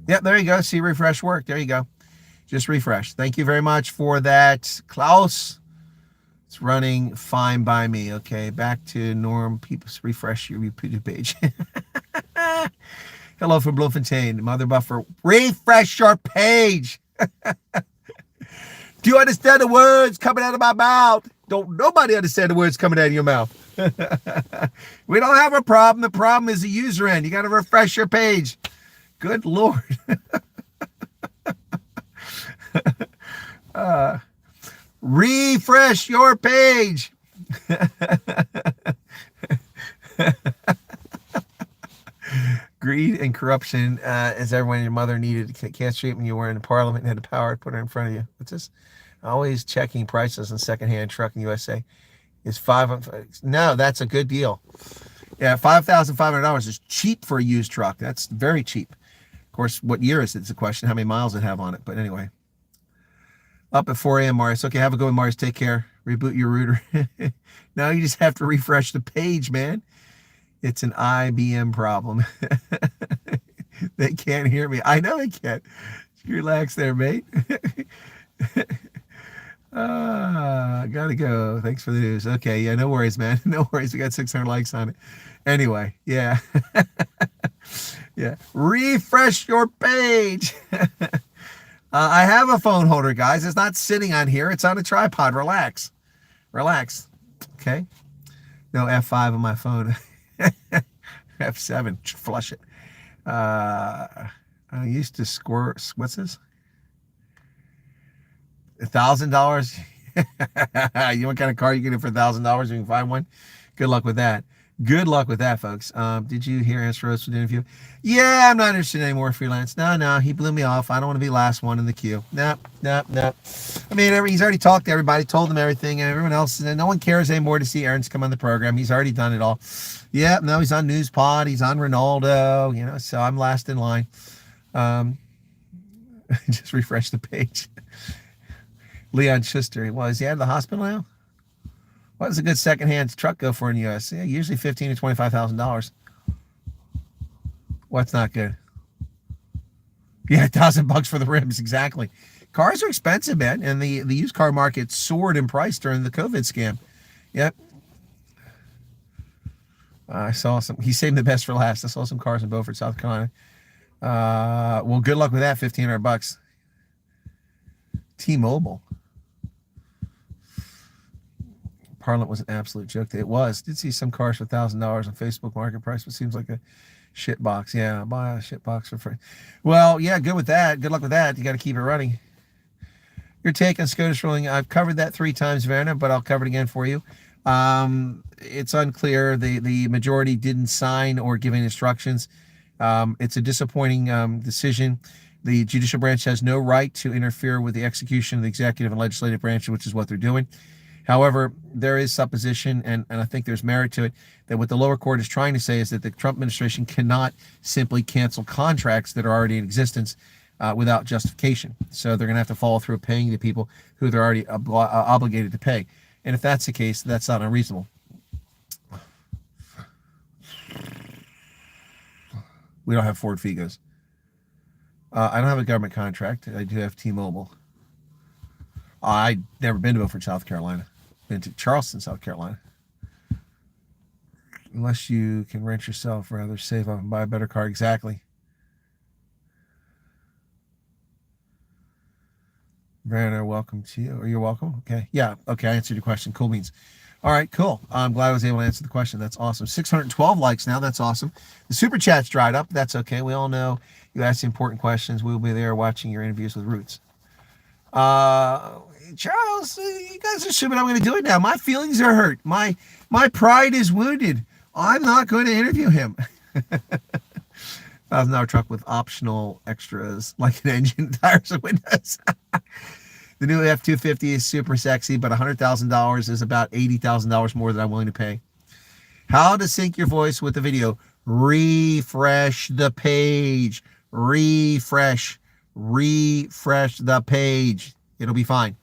Yep, there you go. See refresh work. There you go. Just refresh. Thank you very much for that, Klaus. It's running fine by me. Okay, back to norm. People refresh your page. Hello from Bloemfontein, Mother Buffer. Refresh your page. Do you understand the words coming out of my mouth? Don't nobody understand the words coming out of your mouth. We don't have a problem. The problem is the user end. You got to refresh your page. Good Lord. Refresh your page. Greed and corruption, as everyone your mother needed cancer treatment. You were in the Parliament and had the power to put her in front of you. What's this? Always checking prices on secondhand truck in USA. Is no, that's a good deal. Yeah, $5,500 is cheap for a used truck. That's very cheap. Of course, what year is it? It's a question. How many miles it have on it? But anyway. Up at 4 a.m., Marius. Okay, have a good one, Marius. Take care. Reboot your router. Now you just have to refresh the page, man. It's an IBM problem. They can't hear me. I know they can't. Relax there, mate. Gotta go. Thanks for the news. Okay, yeah, no worries, man. No worries. We got 600 likes on it. Anyway, yeah. Yeah. Refresh your page. I have a phone holder, guys. It's not sitting on here. It's on a tripod. Relax. Relax. Okay? No F5 on my phone. F7. Flush it. I used to score. What's this? $1,000? You know what kind of car you get it for $1,000? You can find one. Good luck with that. Good luck with that, folks. Did you hear Answer Rose for the interview? Yeah, I'm not interested anymore, freelance. No, he blew me off. I don't want to be last one in the queue. Nope. I mean, he's already talked to everybody, told them everything, and everyone else. And no one cares anymore to see Aaron's come on the program. He's already done it all. Yeah, no, he's on News Pod. He's on Ronaldo. You know, so I'm last in line. Just refresh the page. Leon Schuster. Well, is he out of the hospital now? What does a good secondhand truck go for in the U.S.? Yeah, usually $15,000 to $25,000. What's not good? Yeah, $1,000 for the rims, exactly. Cars are expensive, man, and the used car market soared in price during the COVID scam. Yep. I saw some. He saved the best for last. I saw some cars in Beaufort, South Carolina. Well, good luck with that. $1,500. T-Mobile. Parliament was an absolute joke. It was. Did see some cars for $1,000 on Facebook Market Price, but seems like a shit box. Yeah, buy a shit box for free. Well, yeah, good with that. Good luck with that. You got to keep it running. Your take on SCOTUS ruling. I've covered that 3 times, Werner, but I'll cover it again for you. It's unclear. The majority didn't sign or give any instructions. It's a disappointing decision. The judicial branch has no right to interfere with the execution of the executive and legislative branch, which is what they're doing. However, there is supposition, and I think there's merit to it, that what the lower court is trying to say is that the Trump administration cannot simply cancel contracts that are already in existence without justification. So they're going to have to follow through paying the people who they're already obligated to pay. And if that's the case, that's not unreasonable. We don't have Ford Figos. I don't have a government contract. I do have T-Mobile. I've never been to Beaufort, South Carolina. Been to Charleston, South Carolina. Unless you can rent yourself, rather save up and buy a better car. Exactly. Werner, welcome to you. Or you're welcome. Okay. Yeah. Okay. I answered your question. Cool beans. All right. Cool. I'm glad I was able to answer the question. That's awesome. 612 likes now. That's awesome. The super chat's dried up. That's okay. We all know you ask important questions. We'll be there watching your interviews with Roots. Charles, you guys are assuming I'm going to do it now. My feelings are hurt. My pride is wounded. I'm not going to interview him. $1,000 truck with optional extras like an engine, tires, and windows. The new F-250 is super sexy, but $100,000 is about $80,000 more than I'm willing to pay. How to sync your voice with the video. Refresh the page. Refresh the page. It'll be fine.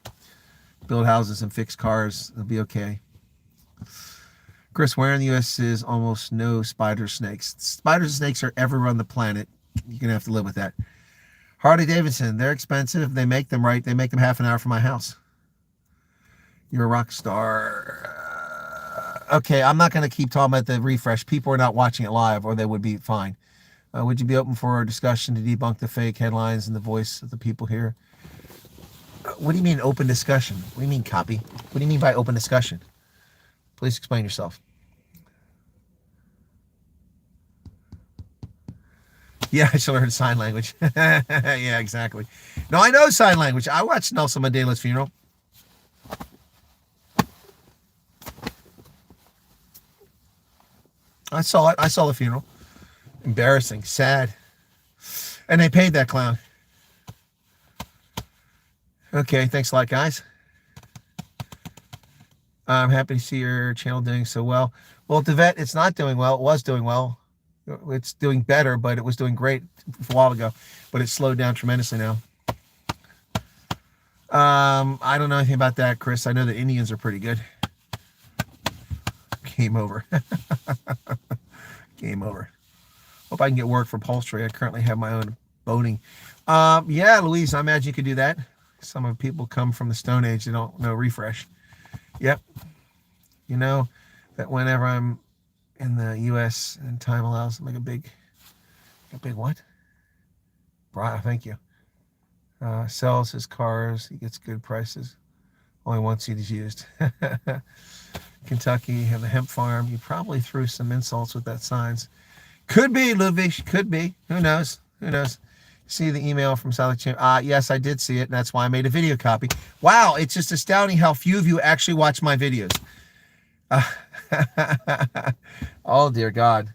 Build houses and fix cars. It'll be okay. Chris, where in the U.S. is almost no spider snakes? Spiders and snakes are everywhere on the planet. You're going to have to live with that. Harley Davidson, they're expensive. They make them right. They make them half an hour from my house. You're a rock star. Okay, I'm not going to keep talking about the refresh. People are not watching it live, or they would be fine. Would you be open for a discussion to debunk the fake headlines and the voice of the people here? What do you mean open discussion? What do you mean copy? What do you mean by open discussion? Please explain yourself. Yeah, I should learn sign language. Yeah, exactly. No, I know sign language. I watched Nelson Mandela's funeral. I saw it. I saw the funeral. Embarrassing. Sad. And they paid that clown. Okay, thanks a lot, guys. I'm happy to see your channel doing so well. Well, Devet, it's not doing well. It was doing well. It's doing better, but it was doing great a while ago. But it's slowed down tremendously now. I don't know anything about that, Chris. I know the Indians are pretty good. Game over. Game over. Hope I can get work for upholstery. I currently have my own boating. Yeah, Louise, I imagine you could do that. Some of people come from the Stone Age. They don't know refresh. Yep. You know that whenever I'm in the U.S. and time allows, make a big what? Brian, thank you. Sells his cars. He gets good prices. Only one seat is used. Kentucky, have a hemp farm. You probably threw some insults with that signs. Could be, Ludwig. Could be. Who knows? Who knows? See the email from South Channel. Yes, I did see it, and that's why I made a video copy. Wow, it's just astounding how few of you actually watch my videos. Oh, dear God.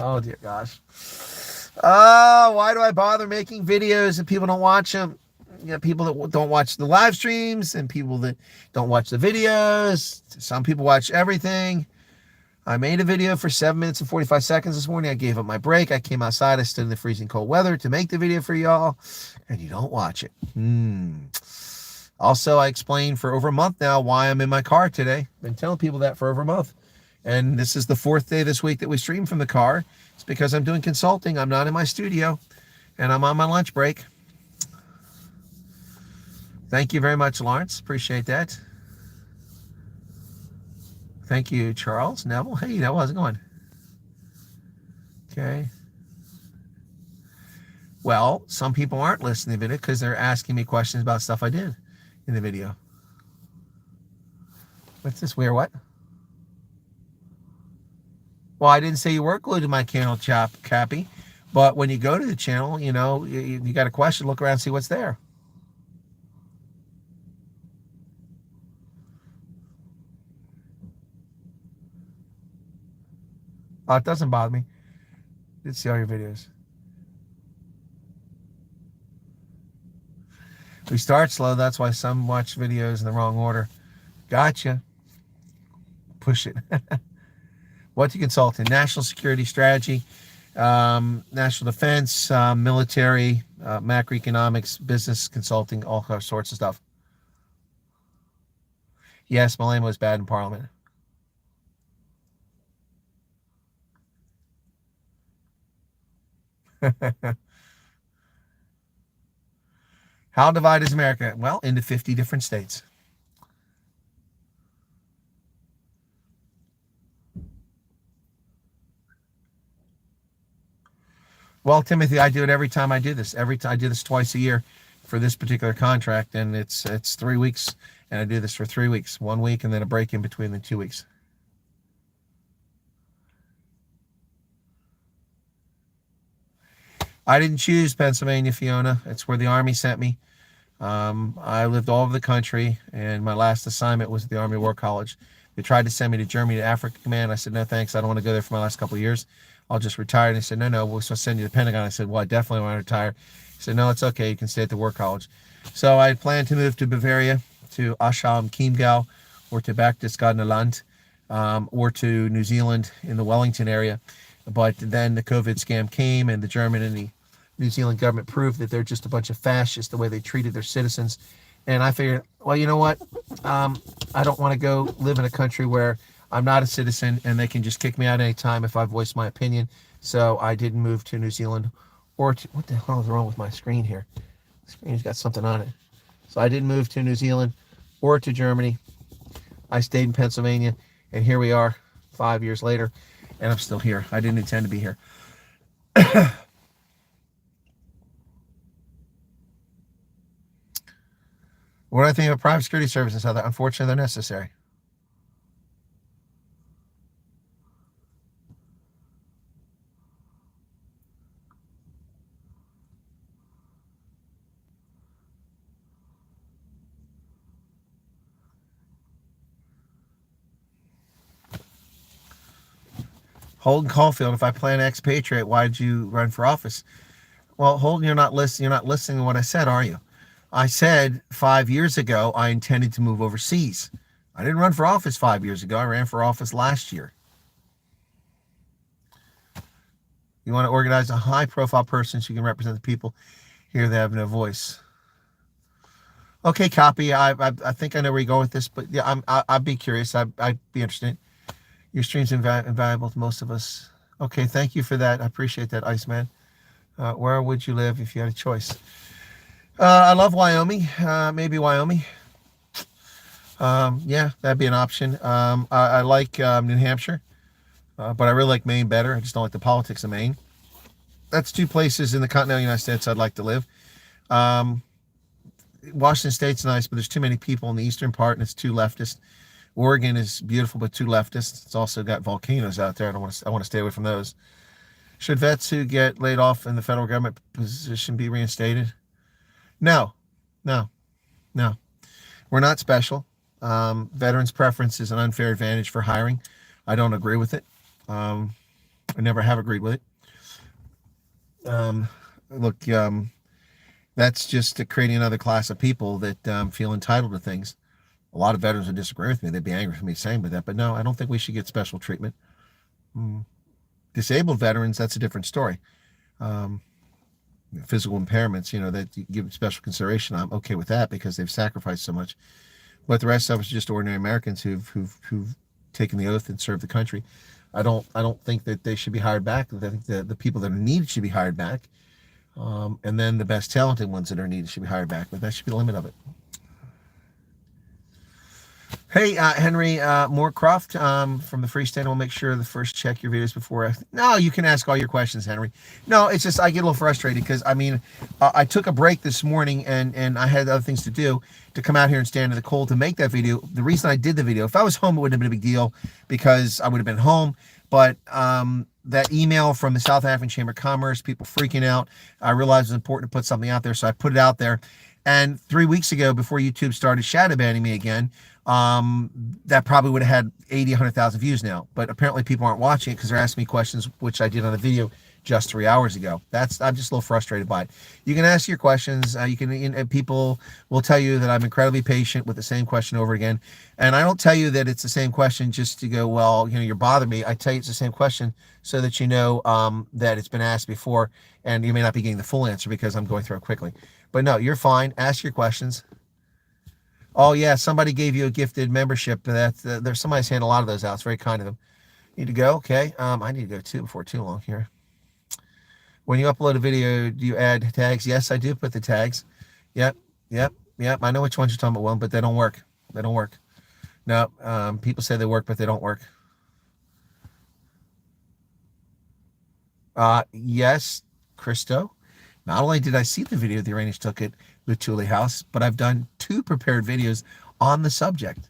Oh, dear gosh. Oh, why do I bother making videos if people don't watch them? You know, people that don't watch the live streams and people that don't watch the videos. Some people watch everything. I made a video for 7 minutes and 45 seconds this morning. I gave up my break. I came outside. I stood in the freezing cold weather to make the video for y'all, and you don't watch it. Also, I explained for over a month now why I'm in my car today. Been telling people that for over a month. And this is the 4th day this week that we stream from the car. It's because I'm doing consulting. I'm not in my studio, and I'm on my lunch break. Thank you very much, Lawrence. Appreciate that. Thank you, Charles. Neville. Hey, Neville, how's it going? Okay. Well, some people aren't listening to the video because they're asking me questions about stuff I did in the video. What's this weird? What? Well, I didn't say you were glued to my channel, Cappy. But when you go to the channel, you know, you got a question, look around, see what's there. Oh, it doesn't bother me. I did see all your videos. We start slow. That's why some watch videos in the wrong order. Gotcha. Push it. What do you consult in? National security strategy, national defense, military, macroeconomics, business consulting, all sorts of stuff. Yes, Malema was bad in Parliament. How divided is America? Well, into 50 different states. Well, Timothy, I do it every time I do this. Every time I do this twice a year for this particular contract, and it's 3 weeks, and I do this for 3 weeks, 1 week, and then a break in between the 2 weeks. I didn't choose Pennsylvania, Fiona. It's where the Army sent me. I lived all over the country, and my last assignment was at the Army War College. They tried to send me to Germany to Africa Command. I said, no, thanks. I don't want to go there for my last couple of years. I'll just retire. And they said, no, we're supposed to send you to the Pentagon. I said, well, I definitely want to retire. He said, no, it's okay. You can stay at the War College. So I planned to move to Bavaria, to Ascham Chiemgau, or to Berchtesgadener, or to New Zealand in the Wellington area. But then the COVID scam came, and the German and the New Zealand government proved that they're just a bunch of fascists, the way they treated their citizens. And I figured, well, you know what? I don't want to go live in a country where I'm not a citizen and they can just kick me out anytime if I voice my opinion. So I didn't move to New Zealand or to, what the hell is wrong with my screen here? The screen's got something on it. So I didn't move to New Zealand or to Germany. I stayed in Pennsylvania, and here we are 5 years later, and I'm still here. I didn't intend to be here. What do I think of private security services? How that, unfortunately, they're necessary. Holden Caulfield, if I plan to expatriate, why did you run for office? Well, Holden, you're not listening to what I said, are you? I said 5 years ago I intended to move overseas. I didn't run for office 5 years ago. I ran for office last year. You want to organize a high-profile person so you can represent the people here that have no voice. Okay, copy. I think I know where you're going with this, but yeah, I'd be curious. I'd be interested. Your stream's invaluable to most of us. Okay, thank you for that. I appreciate that, Iceman. Where would you live if you had a choice? I love Wyoming. Maybe Wyoming. Yeah, that'd be an option. I like New Hampshire, but I really like Maine better. I just don't like the politics of Maine. That's two places in the continental United States I'd like to live. Washington State's nice, but there's too many people in the eastern part, and it's too leftist. Oregon is beautiful, but too leftist. It's also got volcanoes out there. I want to stay away from those. Should vets who get laid off in the federal government position be reinstated? No. We're not special. Veterans' preference is an unfair advantage for hiring. I don't agree with it. I never have agreed with it. Look, that's just creating another class of people that feel entitled to things. A lot of veterans would disagree with me. They'd be angry for me saying that, but no, I don't think we should get special treatment. Disabled veterans, that's a different story. Physical impairments, that you give special consideration. I'm okay with that because they've sacrificed so much. But the rest of us are just ordinary Americans who've taken the oath and served the country. I don't think that they should be hired back. I think the people that are needed should be hired back. And then the best talented ones that are needed should be hired back. But that should be the limit of it. Hey, Henry Moorcroft from the Free State. I'll make sure to first check your videos before No, you can ask all your questions, Henry. No, it's just I get a little frustrated because, I mean, I took a break this morning and I had other things to do to come out here and stand in the cold to make that video. The reason I did the video, if I was home, it wouldn't have been a big deal because I would have been home. But that email from the South African Chamber of Commerce, people freaking out, I realized it was important to put something out there, so I put it out there. And 3 weeks ago, before YouTube started shadow banning me again, that probably would have had 80, 100,000 views now. But apparently people aren't watching it because they're asking me questions, which I did on a video just 3 hours ago. I'm just a little frustrated by it. You can ask your questions. And people will tell you that I'm incredibly patient with the same question over again. And I don't tell you that it's the same question just to go, well, you're bothering me. I tell you it's the same question so that you know that it's been asked before, and you may not be getting the full answer because I'm going through it quickly. But no, you're fine. Ask your questions. Oh yeah, somebody gave you a gifted membership. There's somebody's handed a lot of those out. It's very kind of them. Need to go? Okay. I need to go too before too long here. When you upload a video, do you add tags? Yes, I do put the tags. Yep. I know which ones you're talking about, Will, but they don't work. They don't work. No, people say they work, but they don't work. Yes, Christo. Not only did I see the video the Iranians took at Lutuli House, but I've done 2 prepared videos on the subject.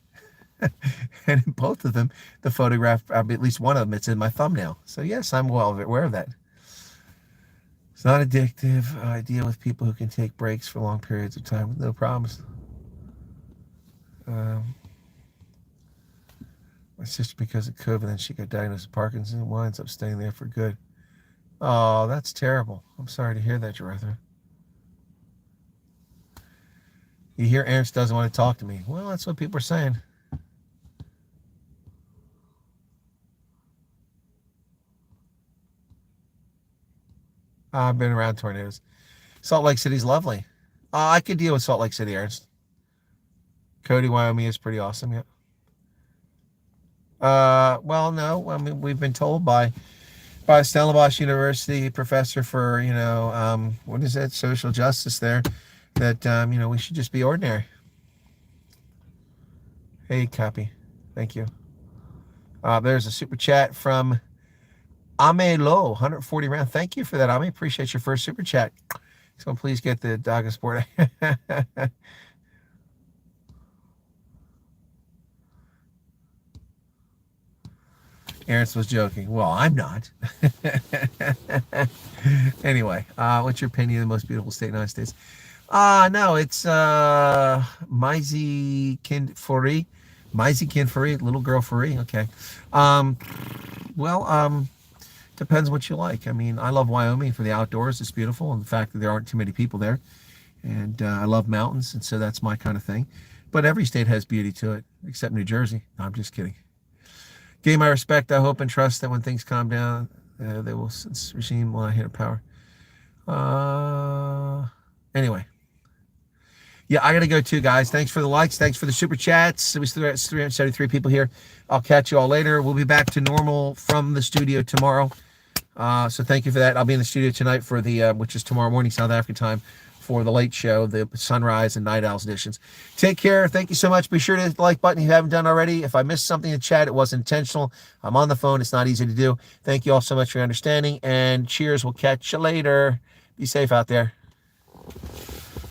And in both of them, the photograph, at least one of them, it's in my thumbnail. So yes, I'm well aware of that. It's not addictive. I deal with people who can take breaks for long periods of time with no problems. My sister, because of COVID, then she got diagnosed with Parkinson's and winds up staying there for good. Oh, that's terrible. I'm sorry to hear that, Joretha. You hear Ernst doesn't want to talk to me. Well, that's what people are saying. I've been around tornadoes. Salt Lake City's lovely. I could deal with Salt Lake City, Ernst. Cody, Wyoming is pretty awesome, yeah. Well, no. I mean, we've been told by Stellenbosch University professor for, what is it, social justice there, that, we should just be ordinary. Hey, copy. Thank you. There's a super chat from Ame Low, 140 round. Thank you for that, Ame. Appreciate your first super chat. So please get the dog and sport. Ernst was joking. Well, I'm not. Anyway, what's your opinion of the most beautiful state in the United States? No, it's Maisie Kinfori. Maisie Kinfori, little girl Fori. Okay. Depends what you like. I mean, I love Wyoming for the outdoors. It's beautiful, and the fact that there aren't too many people there. And I love mountains, and so that's my kind of thing. But every state has beauty to it, except New Jersey. No, I'm just kidding. Gave my respect. I hope and trust that when things calm down, they will regime will not hit power. Anyway. Yeah, I got to go too, guys. Thanks for the likes. Thanks for the super chats. It was 373 people here. I'll catch you all later. We'll be back to normal from the studio tomorrow. So thank you for that. I'll be in the studio tonight for the, which is tomorrow morning, South African time, for the late show, the sunrise and night owls editions. Take care. Thank you so much. Be sure to hit the like button if you haven't done already. If I missed something in the chat, it wasn't intentional. I'm on the phone. It's not easy to do. Thank you all so much for your understanding, and cheers. We'll catch you later. Be safe out there.